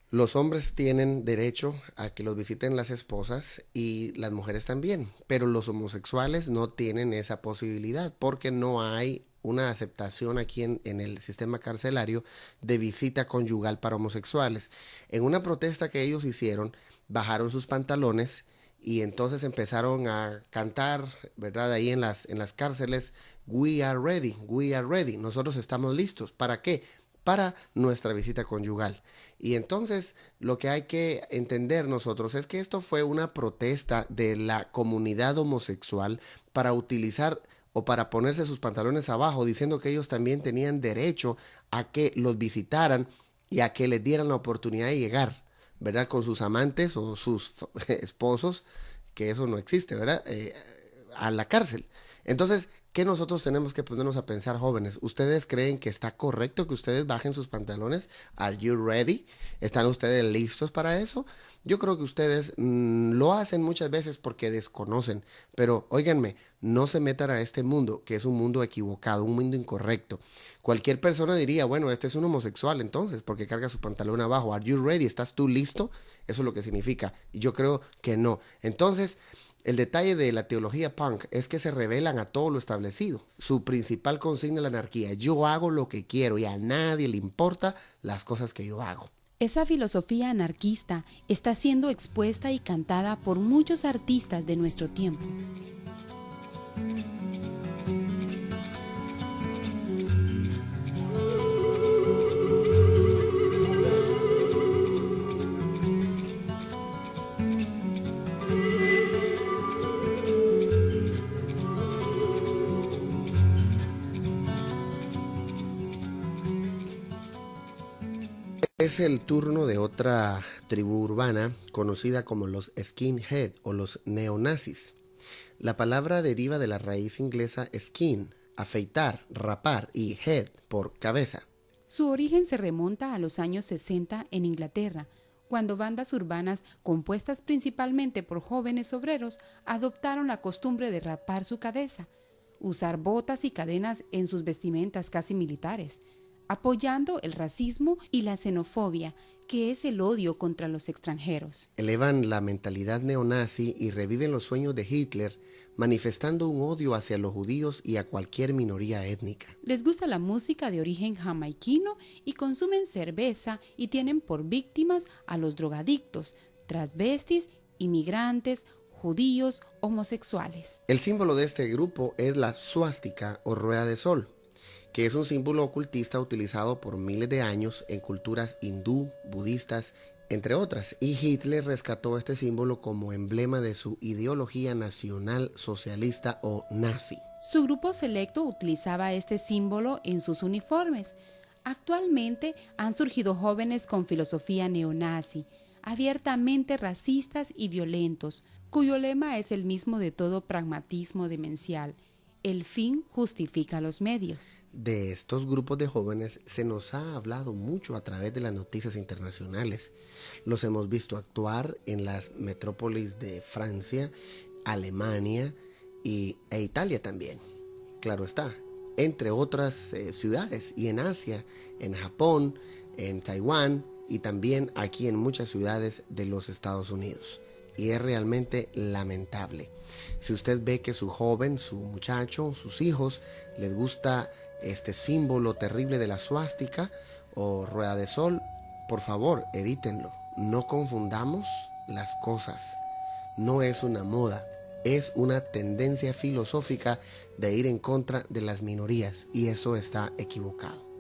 los hombres tienen derecho a que los visiten las esposas y las mujeres también, pero los homosexuales no tienen esa posibilidad porque no hay una aceptación aquí en el sistema carcelario de visita conyugal para homosexuales. En una protesta que ellos hicieron, bajaron sus pantalones y entonces empezaron a cantar, ¿verdad? Ahí en las cárceles, we are ready, nosotros estamos listos. ¿Para qué? Para nuestra visita conyugal. Y entonces lo que hay que entender nosotros es que esto fue una protesta de la comunidad homosexual para utilizar o para ponerse sus pantalones abajo, diciendo que ellos también tenían derecho a que los visitaran y a que les dieran la oportunidad de llegar, ¿verdad?, con sus amantes o sus esposos, que eso no existe, ¿verdad?, a la cárcel. Entonces, ¿qué nosotros tenemos que ponernos a pensar, jóvenes? ¿Ustedes creen que está correcto que ustedes bajen sus pantalones? ¿Are you ready? ¿Están ustedes listos para eso? Yo creo que ustedes lo hacen muchas veces porque desconocen, pero óiganme, no se metan a este mundo, que es un mundo equivocado, un mundo incorrecto. Cualquier persona diría, bueno, este es un homosexual entonces, porque carga su pantalón abajo. ¿Are you ready? ¿Estás tú listo? Eso es lo que significa. Y yo creo que no. Entonces, el detalle de la teología punk es que se rebelan a todo lo establecido. Su principal consigna es la anarquía. Yo hago lo que quiero y a nadie le importa las cosas que yo hago. Esa filosofía anarquista está siendo expuesta y cantada por muchos artistas de nuestro tiempo. Es el turno de otra tribu urbana conocida como los skinhead o los neonazis. La palabra deriva de la raíz inglesa skin, afeitar, rapar y head por cabeza. Su origen se remonta a los años 60 en Inglaterra, cuando bandas urbanas compuestas principalmente por jóvenes obreros adoptaron la costumbre de rapar su cabeza, usar botas y cadenas en sus vestimentas casi militares, apoyando el racismo y la xenofobia, que es el odio contra los extranjeros. Elevan la mentalidad neonazi y reviven los sueños de Hitler, manifestando un odio hacia los judíos y a cualquier minoría étnica. Les gusta la música de origen jamaiquino y consumen cerveza y tienen por víctimas a los drogadictos, transvestis, inmigrantes, judíos, homosexuales. El símbolo de este grupo es la suástica o rueda de sol, que es un símbolo ocultista utilizado por miles de años en culturas hindú, budistas, entre otras, y Hitler rescató este símbolo como emblema de su ideología nacional socialista o nazi. Su grupo selecto utilizaba este símbolo en sus uniformes. Actualmente han surgido jóvenes con filosofía neonazi, abiertamente racistas y violentos, cuyo lema es el mismo de todo pragmatismo demencial: el fin justifica los medios. De estos grupos de jóvenes se nos ha hablado mucho a través de las noticias internacionales. Los hemos visto actuar en las metrópolis de Francia, Alemania e Italia también. Claro está, entre otras ciudades, y en Asia, en Japón, en Taiwán y también aquí en muchas ciudades de los Estados Unidos. Y es realmente lamentable. Si usted ve que su joven, su muchacho, sus hijos les gusta este símbolo terrible de la suástica o rueda de sol, por favor, evítenlo. No confundamos las cosas. No es una moda, es una tendencia filosófica de ir en contra de las minorías, y eso está equivocado.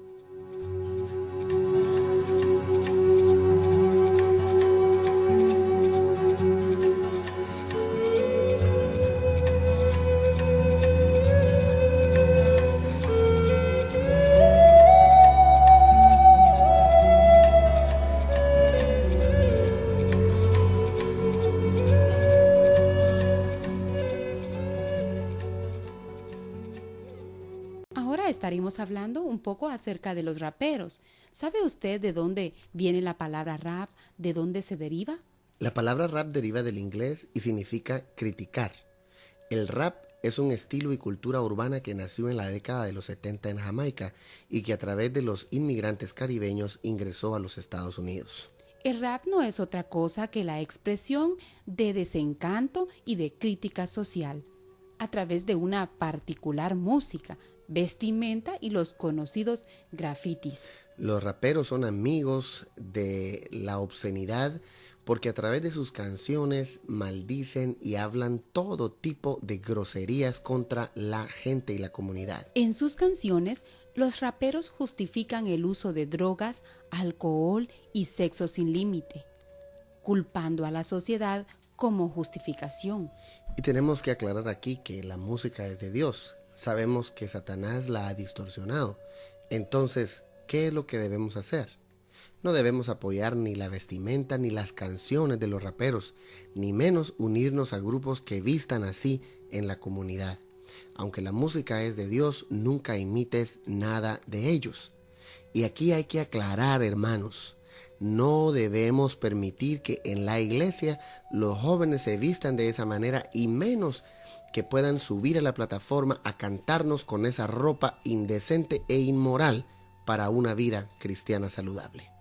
Ahora estaremos hablando un poco acerca de los raperos. ¿Sabe usted de dónde viene la palabra rap? ¿De dónde se deriva? La palabra rap deriva del inglés y significa criticar. El rap es un estilo y cultura urbana que nació en la década de los 70 en Jamaica y que a través de los inmigrantes caribeños ingresó a los Estados Unidos. El rap no es otra cosa que la expresión de desencanto y de crítica social a través de una particular música, vestimenta y los conocidos grafitis. Los raperos son amigos de la obscenidad porque a través de sus canciones maldicen y hablan todo tipo de groserías contra la gente y la comunidad. En sus canciones, los raperos justifican el uso de drogas, alcohol y sexo sin límite, culpando a la sociedad como justificación. Y tenemos que aclarar aquí que la música es de Dios. Sabemos que Satanás la ha distorsionado. Entonces, ¿qué es lo que debemos hacer? No debemos apoyar ni la vestimenta ni las canciones de los raperos, ni menos unirnos a grupos que vistan así en la comunidad. Aunque la música es de Dios, nunca imites nada de ellos. Y aquí hay que aclarar, hermanos, no debemos permitir que en la iglesia los jóvenes se vistan de esa manera, y menos que puedan subir a la plataforma a cantarnos con esa ropa indecente e inmoral para una vida cristiana saludable.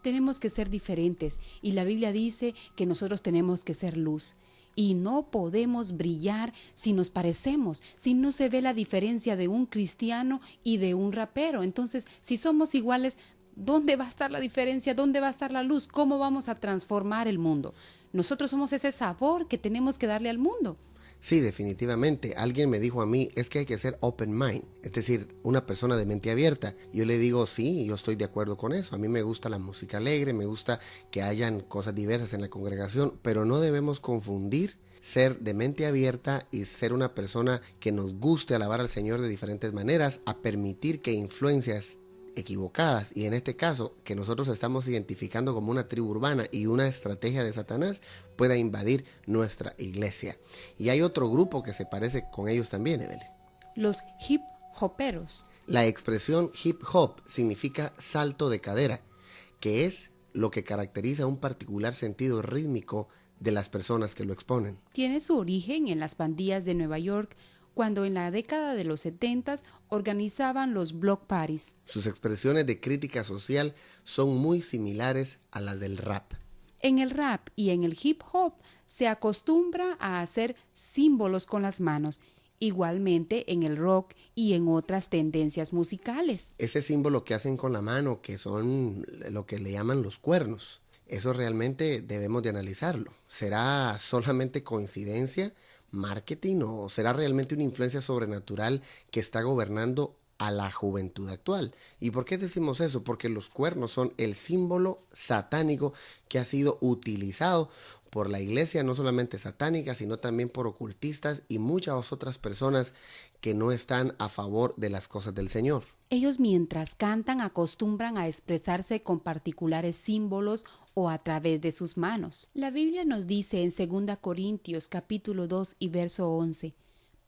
Tenemos que ser diferentes y la Biblia dice que nosotros tenemos que ser luz. Y no podemos brillar si nos parecemos, si no se ve la diferencia de un cristiano y de un rapero. Entonces, si somos iguales, ¿dónde va a estar la diferencia? ¿Dónde va a estar la luz? ¿Cómo vamos a transformar el mundo? Nosotros somos ese sabor que tenemos que darle al mundo. Sí, definitivamente. Alguien me dijo a mí, es que hay que ser open mind, es decir, una persona de mente abierta. Yo le digo, sí, yo estoy de acuerdo con eso. A mí me gusta la música alegre, me gusta que hayan cosas diversas en la congregación, pero no debemos confundir ser de mente abierta y ser una persona que nos guste alabar al Señor de diferentes maneras a permitir que influencias equivocadas, y en este caso que nosotros estamos identificando como una tribu urbana y una estrategia de Satanás, pueda invadir nuestra iglesia. Y hay otro grupo que se parece con ellos también, Evelyn. Los hip hoperos. La expresión hip hop significa salto de cadera, que es lo que caracteriza un particular sentido rítmico de las personas que lo exponen. Tiene su origen en las pandillas de Nueva York, cuando en la década de los 70 organizaban los block parties. Sus expresiones de crítica social son muy similares a las del rap. En el rap y en el hip hop se acostumbra a hacer símbolos con las manos, igualmente en el rock y en otras tendencias musicales. Ese símbolo que hacen con la mano, que son lo que le llaman los cuernos, eso realmente debemos de analizarlo. ¿Será solamente coincidencia, marketing, o será realmente una influencia sobrenatural que está gobernando a la juventud actual? ¿Y por qué decimos eso? Porque los cuernos son el símbolo satánico que ha sido utilizado por la iglesia, no solamente satánica, sino también por ocultistas y muchas otras personas que no están a favor de las cosas del Señor. Ellos mientras cantan acostumbran a expresarse con particulares símbolos o a través de sus manos. La Biblia nos dice en 2 Corintios capítulo 2 y verso 11,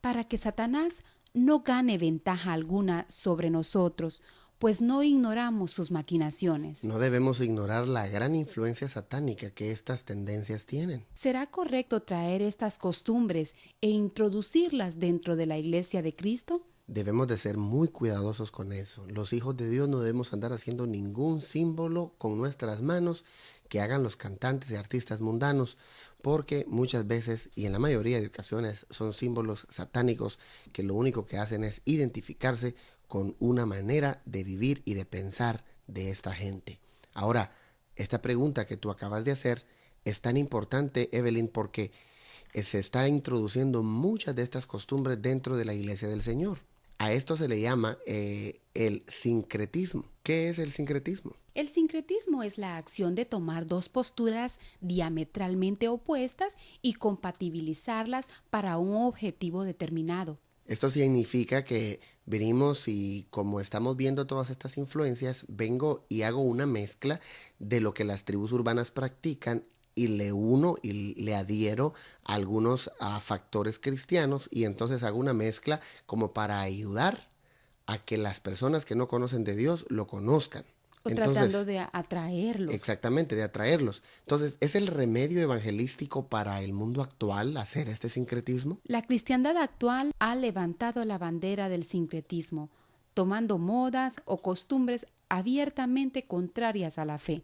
para que Satanás no gane ventaja alguna sobre nosotros, pues no ignoramos sus maquinaciones. No debemos ignorar la gran influencia satánica que estas tendencias tienen. ¿Será correcto traer estas costumbres e introducirlas dentro de la iglesia de Cristo? Debemos de ser muy cuidadosos con eso. Los hijos de Dios no debemos andar haciendo ningún símbolo con nuestras manos que hagan los cantantes y artistas mundanos, porque muchas veces y en la mayoría de ocasiones son símbolos satánicos que lo único que hacen es identificarse con una manera de vivir y de pensar de esta gente. Ahora, esta pregunta que tú acabas de hacer es tan importante, Evelyn, porque se está introduciendo muchas de estas costumbres dentro de la iglesia del Señor. A esto se le llama el sincretismo. ¿Qué es el sincretismo? El sincretismo es la acción de tomar dos posturas diametralmente opuestas y compatibilizarlas para un objetivo determinado. Esto significa que venimos y como estamos viendo todas estas influencias, vengo y hago una mezcla de lo que las tribus urbanas practican y le uno y le adhiero a algunos factores cristianos, y entonces hago una mezcla como para ayudar a que las personas que no conocen de Dios lo conozcan. O Entonces, tratando de atraerlos. exactamente, de atraerlos. Entonces, ¿es el remedio evangelístico para el mundo actual hacer este sincretismo? La cristiandad actual ha levantado la bandera del sincretismo, tomando modas o costumbres abiertamente contrarias a la fe,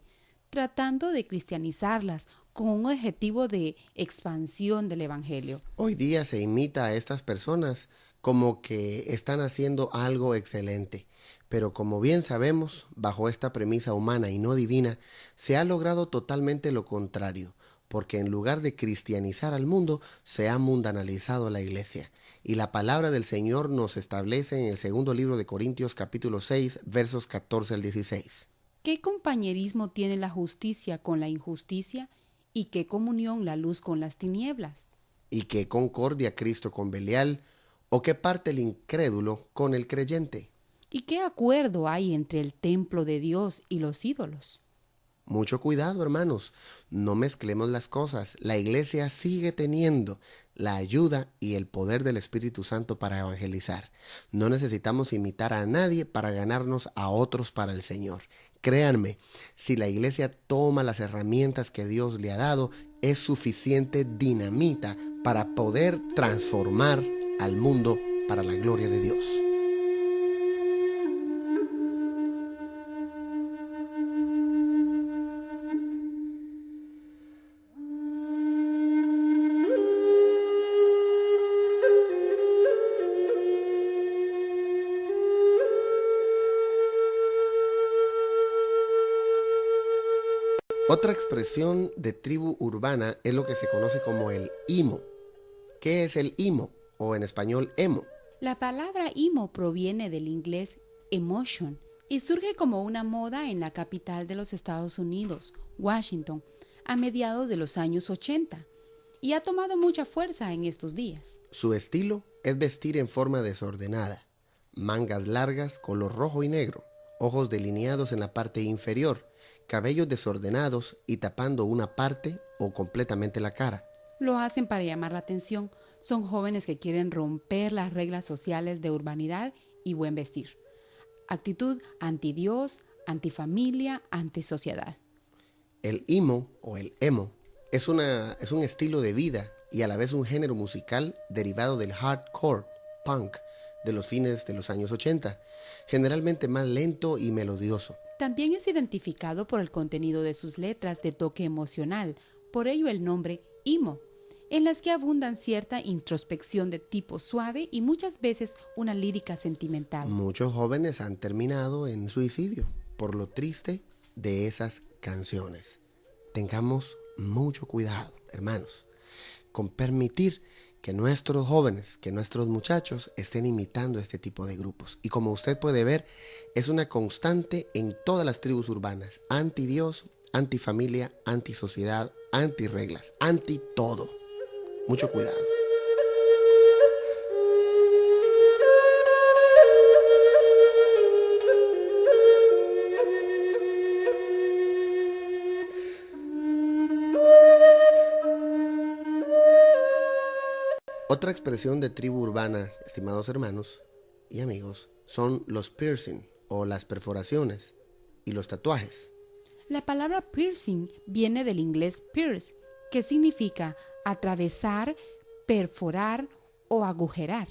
tratando de cristianizarlas con un objetivo de expansión del evangelio. Hoy día se imita a estas personas como que están haciendo algo excelente, pero como bien sabemos, bajo esta premisa humana y no divina, se ha logrado totalmente lo contrario, porque en lugar de cristianizar al mundo, se ha mundanalizado la iglesia. Y la palabra del Señor nos establece en el segundo libro de Corintios capítulo 6, versos 14 al 16. ¿Qué compañerismo tiene la justicia con la injusticia? ¿Y qué comunión la luz con las tinieblas? ¿Y qué concordia Cristo con Belial? ¿O qué parte el incrédulo con el creyente? ¿Y qué acuerdo hay entre el templo de Dios y los ídolos? Mucho cuidado, hermanos, no mezclemos las cosas. La iglesia sigue teniendo la ayuda y el poder del Espíritu Santo para evangelizar. No necesitamos imitar a nadie para ganarnos a otros para el Señor. Créanme, si la iglesia toma las herramientas que Dios le ha dado, es suficiente dinamita para poder transformar al mundo para la gloria de Dios. Otra expresión de tribu urbana es lo que se conoce como el emo. ¿Qué es el emo? O en español, emo. La palabra emo proviene del inglés emotion y surge como una moda en la capital de los Estados Unidos, Washington, a mediados de los años 80, y ha tomado mucha fuerza en estos días. Su estilo es vestir en forma desordenada, mangas largas color rojo y negro, ojos delineados en la parte inferior, cabellos desordenados y tapando una parte o completamente la cara. Lo hacen para llamar la atención. Son jóvenes que quieren romper las reglas sociales de urbanidad y buen vestir. Actitud anti-Dios, antifamilia, antisociedad. El emo o el emo es un estilo de vida y a la vez un género musical derivado del hardcore punk de los fines de los años 80, generalmente más lento y melodioso. También es identificado por el contenido de sus letras de toque emocional, por ello el nombre emo, en las que abundan cierta introspección de tipo suave y muchas veces una lírica sentimental. Muchos jóvenes han terminado en suicidio por lo triste de esas canciones. Tengamos mucho cuidado, hermanos, con permitir que nuestros jóvenes, que nuestros muchachos estén imitando este tipo de grupos. Y como usted puede ver, es una constante en todas las tribus urbanas. Anti-Dios, antifamilia, antisociedad, anti-reglas, anti-todo. Mucho cuidado. Otra expresión de tribu urbana, estimados hermanos y amigos, son los piercing o las perforaciones y los tatuajes. La palabra piercing viene del inglés pierce, que significa atravesar, perforar o agujerar.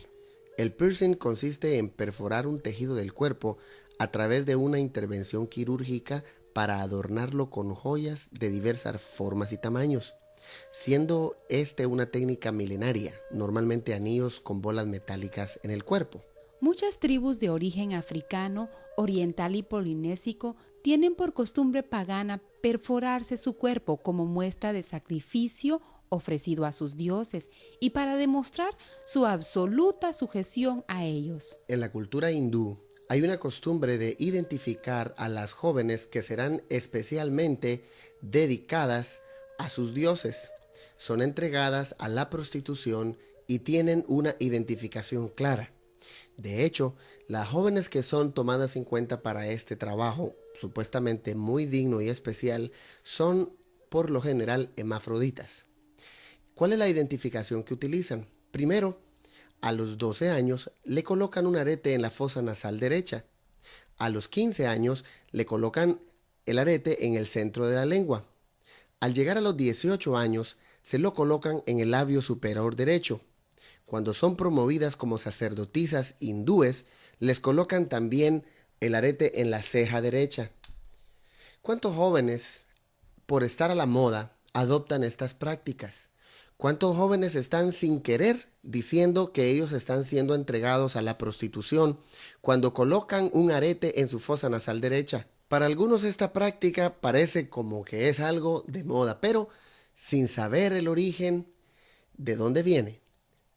El piercing consiste en perforar un tejido del cuerpo a través de una intervención quirúrgica para adornarlo con joyas de diversas formas y tamaños, siendo una técnica milenaria, normalmente anillos con bolas metálicas en el cuerpo. Muchas tribus de origen africano, oriental y polinésico tienen por costumbre pagana perforarse su cuerpo como muestra de sacrificio ofrecido a sus dioses y para demostrar su absoluta sujeción a ellos. En la cultura hindú hay una costumbre de identificar a las jóvenes que serán especialmente dedicadas a sus dioses. Son entregadas a la prostitución y tienen una identificación clara. De hecho, las jóvenes que son tomadas en cuenta para este trabajo, supuestamente muy digno y especial, son por lo general hermafroditas. ¿Cuál es la identificación que utilizan? Primero, a los 12 años le colocan un arete en la fosa nasal derecha. A los 15 años le colocan el arete en el centro de la lengua. Al llegar a los 18 años se lo colocan en el labio superior derecho. Cuando son promovidas como sacerdotisas hindúes, les colocan también el arete en la ceja derecha. ¿Cuántos jóvenes, por estar a la moda, adoptan estas prácticas? ¿Cuántos jóvenes están sin querer diciendo que ellos están siendo entregados a la prostitución cuando colocan un arete en su fosa nasal derecha? Para algunos esta práctica parece como que es algo de moda, pero sin saber el origen de dónde viene,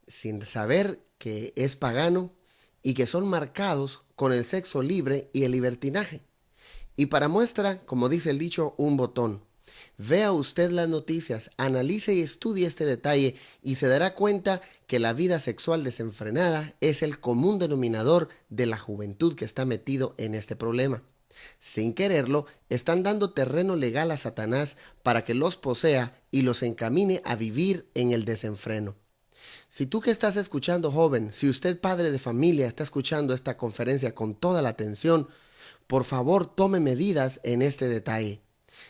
sin saber que es pagano y que son marcados con el sexo libre y el libertinaje. Y para muestra, como dice el dicho, un botón. Vea usted las noticias, analice y estudie este detalle y se dará cuenta que la vida sexual desenfrenada es el común denominador de la juventud que está metido en este problema. Sin quererlo, están dando terreno legal a Satanás para que los posea y los encamine a vivir en el desenfreno. Si tú que estás escuchando, joven, si usted padre de familia está escuchando esta conferencia con toda la atención, por favor tome medidas en este detalle.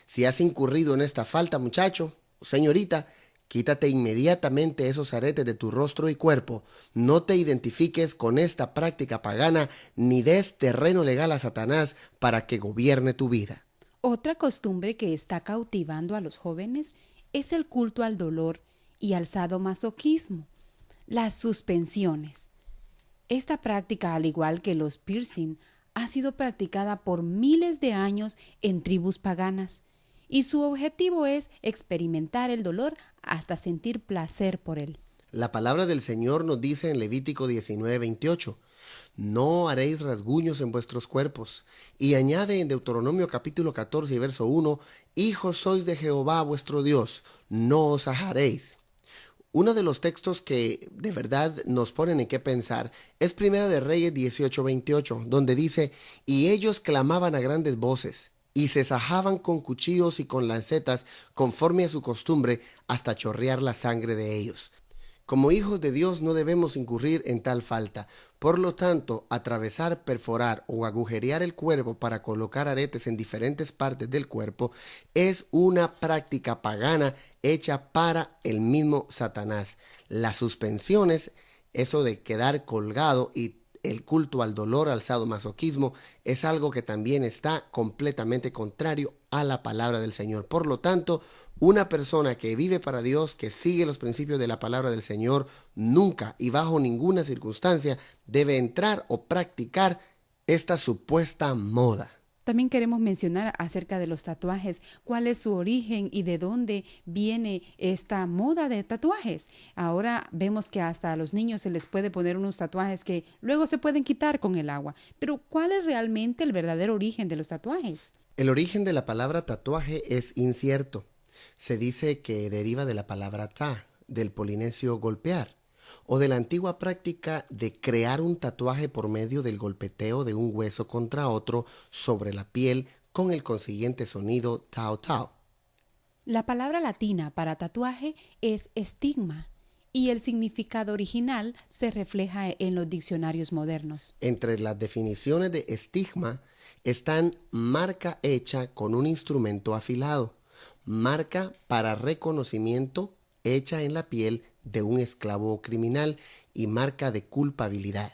Si has incurrido en esta falta, muchacho o señorita, quítate inmediatamente esos aretes de tu rostro y cuerpo. No te identifiques con esta práctica pagana ni des terreno legal a Satanás para que gobierne tu vida. Otra costumbre que está cautivando a los jóvenes es el culto al dolor y al sadomasoquismo, las suspensiones. Esta práctica, al igual que los piercing, ha sido practicada por miles de años en tribus paganas y su objetivo es experimentar el dolor hasta sentir placer por él. La palabra del Señor nos dice en Levítico 19:28, no haréis rasguños en vuestros cuerpos. Y añade en Deuteronomio capítulo 14 y verso 1, hijos sois de Jehová vuestro Dios, no os ajaréis. Uno de los textos que de verdad nos ponen en qué pensar es Primera de Reyes 18:28, donde dice: y ellos clamaban a grandes voces, y se sajaban con cuchillos y con lancetas, conforme a su costumbre, hasta chorrear la sangre de ellos. Como hijos de Dios no debemos incurrir en tal falta. Por lo tanto, atravesar, perforar o agujerear el cuerpo para colocar aretes en diferentes partes del cuerpo es una práctica pagana hecha para el mismo Satanás. Las suspensiones, eso de quedar colgado, y el culto al dolor, al sadomasoquismo, es algo que también está completamente contrario a la palabra del Señor. Por lo tanto, una persona que vive para Dios, que sigue los principios de la palabra del Señor, nunca y bajo ninguna circunstancia debe entrar o practicar esta supuesta moda. También queremos mencionar acerca de los tatuajes, cuál es su origen y de dónde viene esta moda de tatuajes. Ahora vemos que hasta a los niños se les puede poner unos tatuajes que luego se pueden quitar con el agua. Pero ¿cuál es realmente el verdadero origen de los tatuajes? El origen de la palabra tatuaje es incierto. Se dice que deriva de la palabra ta, del polinesio golpear, o de la antigua práctica de crear un tatuaje por medio del golpeteo de un hueso contra otro sobre la piel con el consiguiente sonido tau tau. La palabra latina para tatuaje es estigma y el significado original se refleja en los diccionarios modernos. Entre las definiciones de estigma están marca hecha con un instrumento afilado, marca para reconocimiento hecha en la piel de un esclavo criminal y marca de culpabilidad.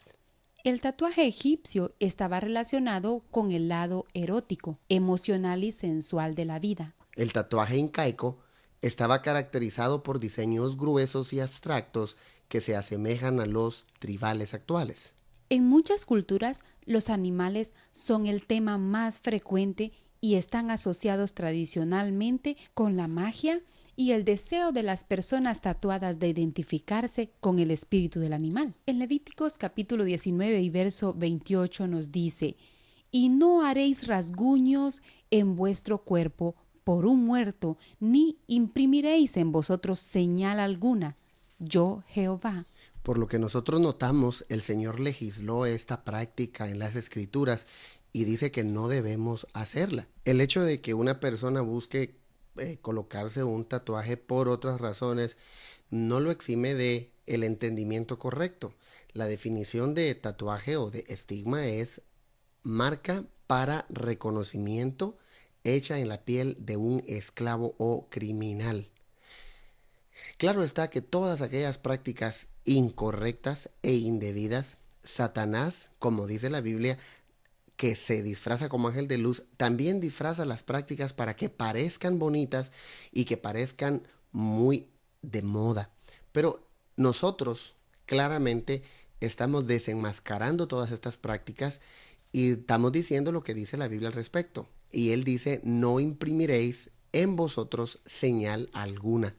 El tatuaje egipcio estaba relacionado con el lado erótico, emocional y sensual de la vida. El tatuaje incaico estaba caracterizado por diseños gruesos y abstractos que se asemejan a los tribales actuales. En muchas culturas, los animales son el tema más frecuente y están asociados tradicionalmente con la magia y el deseo de las personas tatuadas de identificarse con el espíritu del animal. En Levíticos capítulo 19 y verso 28 nos dice: y no haréis rasguños en vuestro cuerpo por un muerto, ni imprimiréis en vosotros señal alguna. Yo, Jehová. Por lo que nosotros notamos, el Señor legisló esta práctica en las Escrituras y dice que no debemos hacerla. El hecho de que una persona busque colocarse un tatuaje por otras razones no lo exime de el entendimiento correcto. La definición de tatuaje o de estigma es marca para reconocimiento hecha en la piel de un esclavo o criminal. Claro está que todas aquellas prácticas incorrectas e indebidas, Satanás, como dice la Biblia, que se disfraza como ángel de luz, también disfraza las prácticas para que parezcan bonitas y que parezcan muy de moda. Pero nosotros claramente estamos desenmascarando todas estas prácticas y estamos diciendo lo que dice la Biblia al respecto. Y él dice: no imprimiréis en vosotros señal alguna.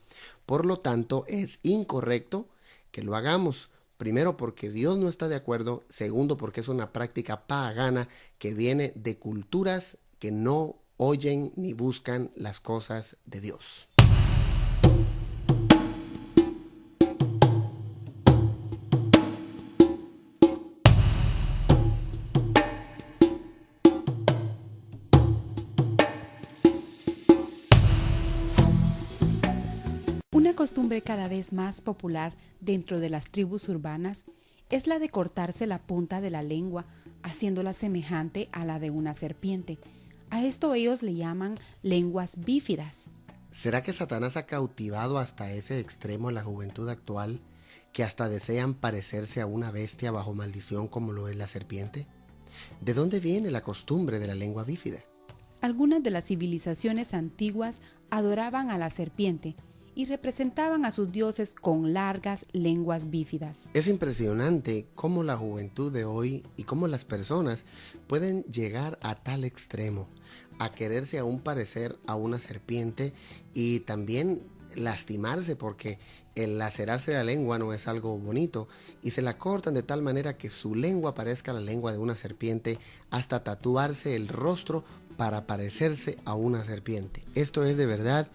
Por lo tanto, es incorrecto que lo hagamos. Primero, porque Dios no está de acuerdo. Segundo, porque es una práctica pagana que viene de culturas que no oyen ni buscan las cosas de Dios. Una costumbre cada vez más popular dentro de las tribus urbanas es la de cortarse la punta de la lengua, haciéndola semejante a la de una serpiente. A esto ellos le llaman lenguas bífidas. ¿Será que Satanás ha cautivado hasta ese extremo a la juventud actual, que hasta desean parecerse a una bestia bajo maldición como lo es la serpiente? ¿De dónde viene la costumbre de la lengua bífida? Algunas de las civilizaciones antiguas adoraban a la serpiente y representaban a sus dioses con largas lenguas bífidas. Es impresionante cómo la juventud de hoy y cómo las personas pueden llegar a tal extremo, a quererse aún parecer a una serpiente y también lastimarse, porque el lacerarse la lengua no es algo bonito, y se la cortan de tal manera que su lengua parezca la lengua de una serpiente, hasta tatuarse el rostro para parecerse a una serpiente. Esto es de verdad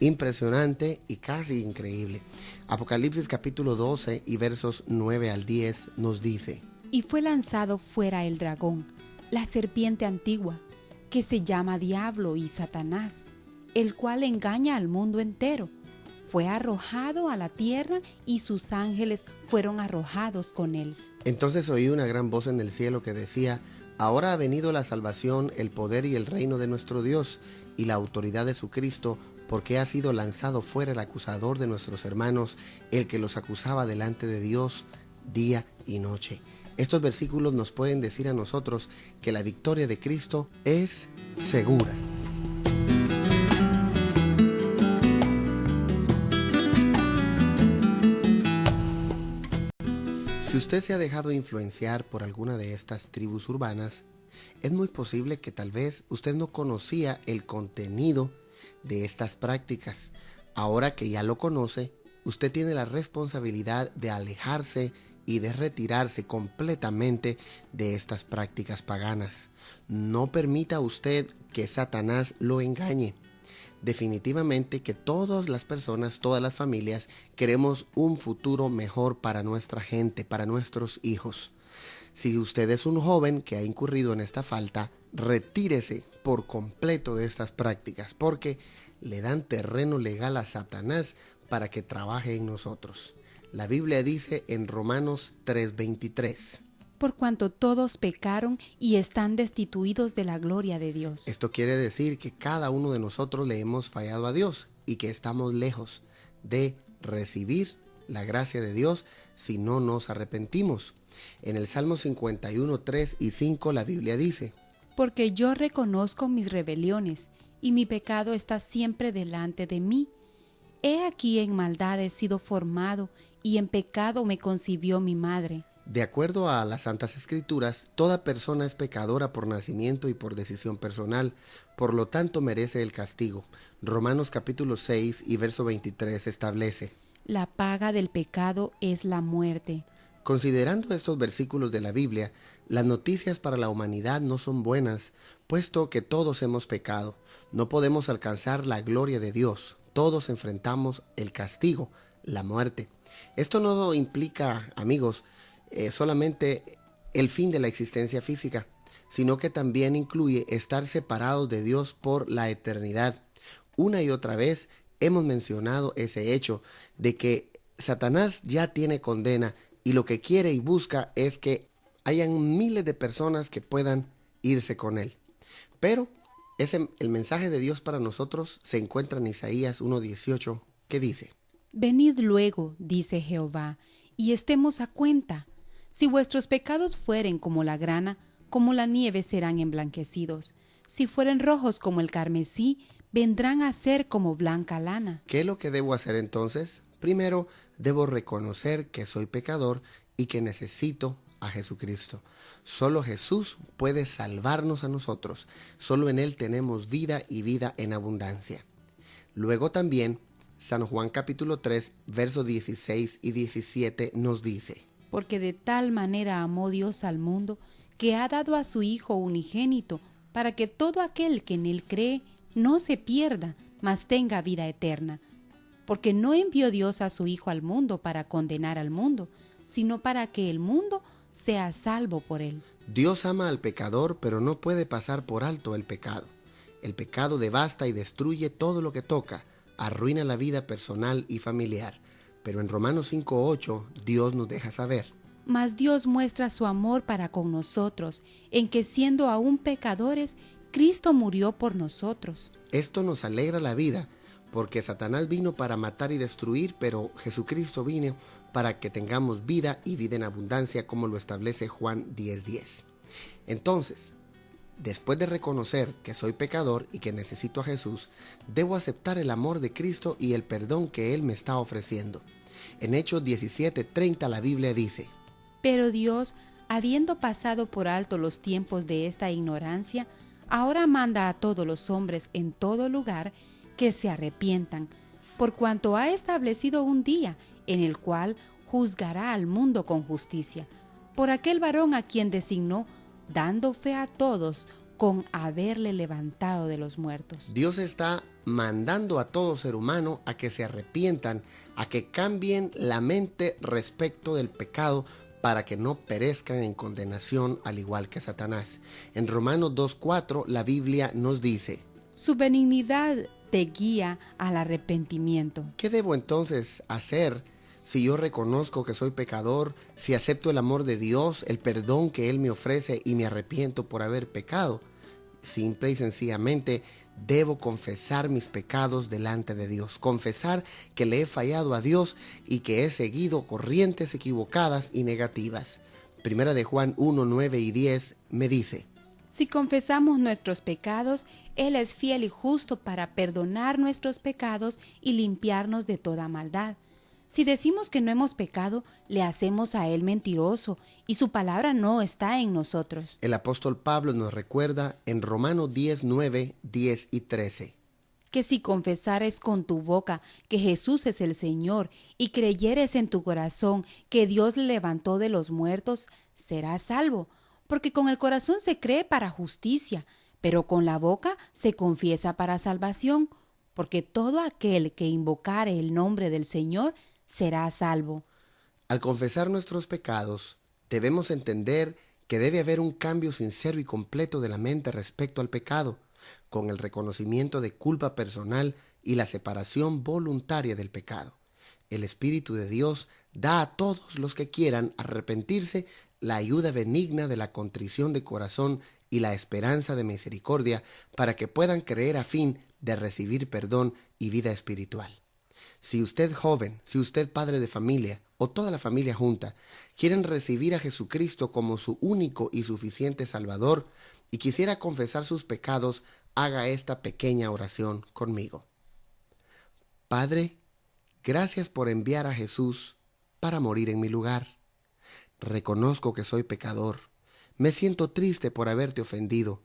Impresionante y casi increíble. Apocalipsis capítulo 12 y versos 9 al 10 nos dice: Y fue lanzado fuera el dragón, la serpiente antigua, que se llama Diablo y Satanás, el cual engaña al mundo entero. Fue arrojado a la tierra y sus ángeles fueron arrojados con él. Entonces oí una gran voz en el cielo que decía: ahora ha venido la salvación, el poder y el reino de nuestro Dios y la autoridad de su Cristo, porque ha sido lanzado fuera el acusador de nuestros hermanos, el que los acusaba delante de Dios día y noche. Estos versículos nos pueden decir a nosotros que la victoria de Cristo es segura. Si usted se ha dejado influenciar por alguna de estas tribus urbanas, es muy posible que tal vez usted no conocía el contenido de estas prácticas. Ahora que ya lo conoce, usted tiene la responsabilidad de alejarse y de retirarse completamente de estas prácticas paganas. No permita usted que Satanás lo engañe. Definitivamente que todas las personas, todas las familias, queremos un futuro mejor para nuestra gente, para nuestros hijos. Si usted es un joven que ha incurrido en esta falta, retírese por completo de estas prácticas, porque le dan terreno legal a Satanás para que trabaje en nosotros. La Biblia dice en Romanos 3:23: por cuanto todos pecaron y están destituidos de la gloria de Dios. Esto quiere decir que cada uno de nosotros le hemos fallado a Dios y que estamos lejos de recibir la gracia de Dios si no nos arrepentimos. En el Salmo 51, 3 y 5 la Biblia dice: porque yo reconozco mis rebeliones y mi pecado está siempre delante de mí. He aquí en maldad he sido formado y en pecado me concibió mi madre. De acuerdo a las Santas Escrituras, toda persona es pecadora por nacimiento y por decisión personal, por lo tanto merece el castigo. Romanos capítulo 6 y verso 23 establece: la paga del pecado es la muerte. Considerando estos versículos de la Biblia, las noticias para la humanidad no son buenas, puesto que todos hemos pecado. No podemos alcanzar la gloria de Dios. Todos enfrentamos el castigo, la muerte. Esto no implica, amigos, solamente el fin de la existencia física, sino que también incluye estar separados de Dios por la eternidad. Una y otra vez hemos mencionado ese hecho de que Satanás ya tiene condena y lo que quiere y busca es que hayan miles de personas que puedan irse con él. Pero el mensaje de Dios para nosotros se encuentra en Isaías 1:18, que dice: venid luego, dice Jehová, y estemos a cuenta. Si vuestros pecados fueren como la grana, como la nieve serán emblanquecidos. Si fueren rojos como el carmesí, vendrán a ser como blanca lana. ¿Qué es lo que debo hacer entonces? Primero, debo reconocer que soy pecador y que necesito a Jesucristo. Solo Jesús puede salvarnos a nosotros. Solo en Él tenemos vida y vida en abundancia. Luego también, San Juan capítulo 3, versos 16 y 17 nos dice: porque de tal manera amó Dios al mundo, que ha dado a su Hijo unigénito, para que todo aquel que en él cree no se pierda, mas tenga vida eterna. Porque no envió Dios a su Hijo al mundo para condenar al mundo, sino para que el mundo sea salvo por él. Dios ama al pecador, pero no puede pasar por alto el pecado. El pecado devasta y destruye todo lo que toca, arruina la vida personal y familiar. Pero en Romanos 5:8 Dios nos deja saber: mas Dios muestra su amor para con nosotros, en que siendo aún pecadores, Cristo murió por nosotros. Esto nos alegra la vida, porque Satanás vino para matar y destruir, pero Jesucristo vino para que tengamos vida y vida en abundancia, como lo establece Juan 10:10. Entonces, después de reconocer que soy pecador y que necesito a Jesús, debo aceptar el amor de Cristo y el perdón que Él me está ofreciendo. En Hechos 17:30 la Biblia dice: pero Dios, habiendo pasado por alto los tiempos de esta ignorancia, ahora manda a todos los hombres en todo lugar que se arrepientan, por cuanto ha establecido un día en el cual juzgará al mundo con justicia, por aquel varón a quien designó, dando fe a todos con haberle levantado de los muertos. Dios está mandando a todo ser humano a que se arrepientan, a que cambien la mente respecto del pecado para que no perezcan en condenación al igual que Satanás. En Romanos 2:4 la Biblia nos dice: Su benignidad te guía al arrepentimiento. ¿qué debo entonces hacer si yo reconozco que soy pecador, si acepto el amor de Dios, el perdón que Él me ofrece y me arrepiento por haber pecado? Simple y sencillamente debo confesar mis pecados delante de Dios, confesar que le he fallado a Dios y que he seguido corrientes equivocadas y negativas. Primera de Juan 1, 9 y 10 me dice: Si confesamos nuestros pecados, Él es fiel y justo para perdonar nuestros pecados y limpiarnos de toda maldad. Si decimos que no hemos pecado, le hacemos a Él mentiroso y su palabra no está en nosotros. El apóstol Pablo nos recuerda en Romanos 10, 9, 10 y 13. Que si confesares con tu boca que Jesús es el Señor y creyeres en tu corazón que Dios le levantó de los muertos, serás salvo. Porque con el corazón se cree para justicia, pero con la boca se confiesa para salvación. Porque todo aquel que invocare el nombre del Señor será salvo. Al confesar nuestros pecados, debemos entender que debe haber un cambio sincero y completo de la mente respecto al pecado, con el reconocimiento de culpa personal y la separación voluntaria del pecado. El Espíritu de Dios da a todos los que quieran arrepentirse la ayuda benigna de la contrición de corazón y la esperanza de misericordia para que puedan creer a fin de recibir perdón y vida espiritual. Si usted joven, si usted padre de familia o toda la familia junta quieren recibir a Jesucristo como su único y suficiente Salvador y quisiera confesar sus pecados, haga esta pequeña oración conmigo. Padre, gracias por enviar a Jesús para morir en mi lugar. Reconozco que soy pecador. Me siento triste por haberte ofendido.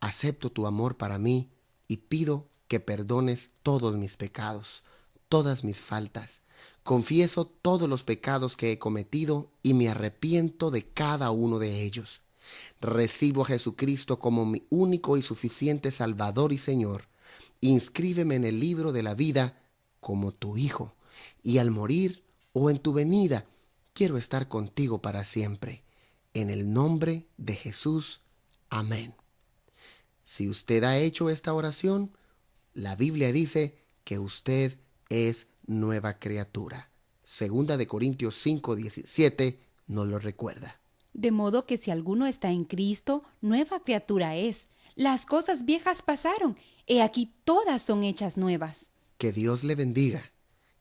Acepto tu amor para mí y pido que perdones todos mis pecados, todas mis faltas. Confieso todos los pecados que he cometido y me arrepiento de cada uno de ellos. Recibo a Jesucristo como mi único y suficiente Salvador y Señor. Inscríbeme en el libro de la vida como tu Hijo, y al morir o en tu venida, quiero estar contigo para siempre. En el nombre de Jesús. Amén. Si usted ha hecho esta oración, la Biblia dice que usted es nueva criatura. Segunda de Corintios 5:17 nos lo recuerda. De modo que si alguno está en Cristo, nueva criatura es. Las cosas viejas pasaron, he aquí todas son hechas nuevas. Que Dios le bendiga.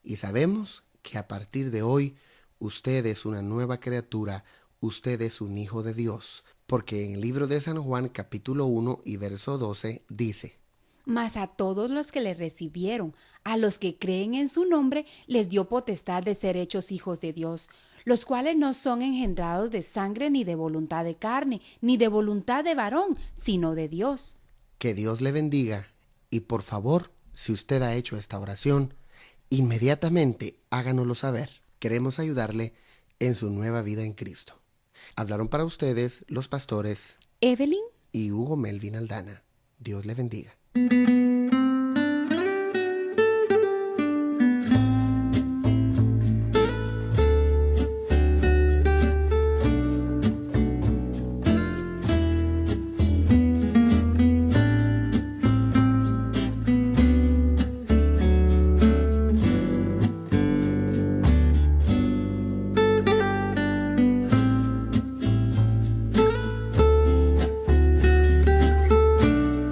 Y sabemos que a partir de hoy, usted es una nueva criatura, usted es un hijo de Dios. Porque en el libro de San Juan, capítulo 1 y verso 12, dice: Mas a todos los que le recibieron, a los que creen en su nombre, les dio potestad de ser hechos hijos de Dios, los cuales no son engendrados de sangre, ni de voluntad de carne, ni de voluntad de varón, sino de Dios. Que Dios le bendiga. Y por favor, si usted ha hecho esta oración, inmediatamente háganoslo saber. Queremos ayudarle en su nueva vida en Cristo. Hablaron para ustedes los pastores Evelyn y Hugo Melvin Aldana. Dios le bendiga.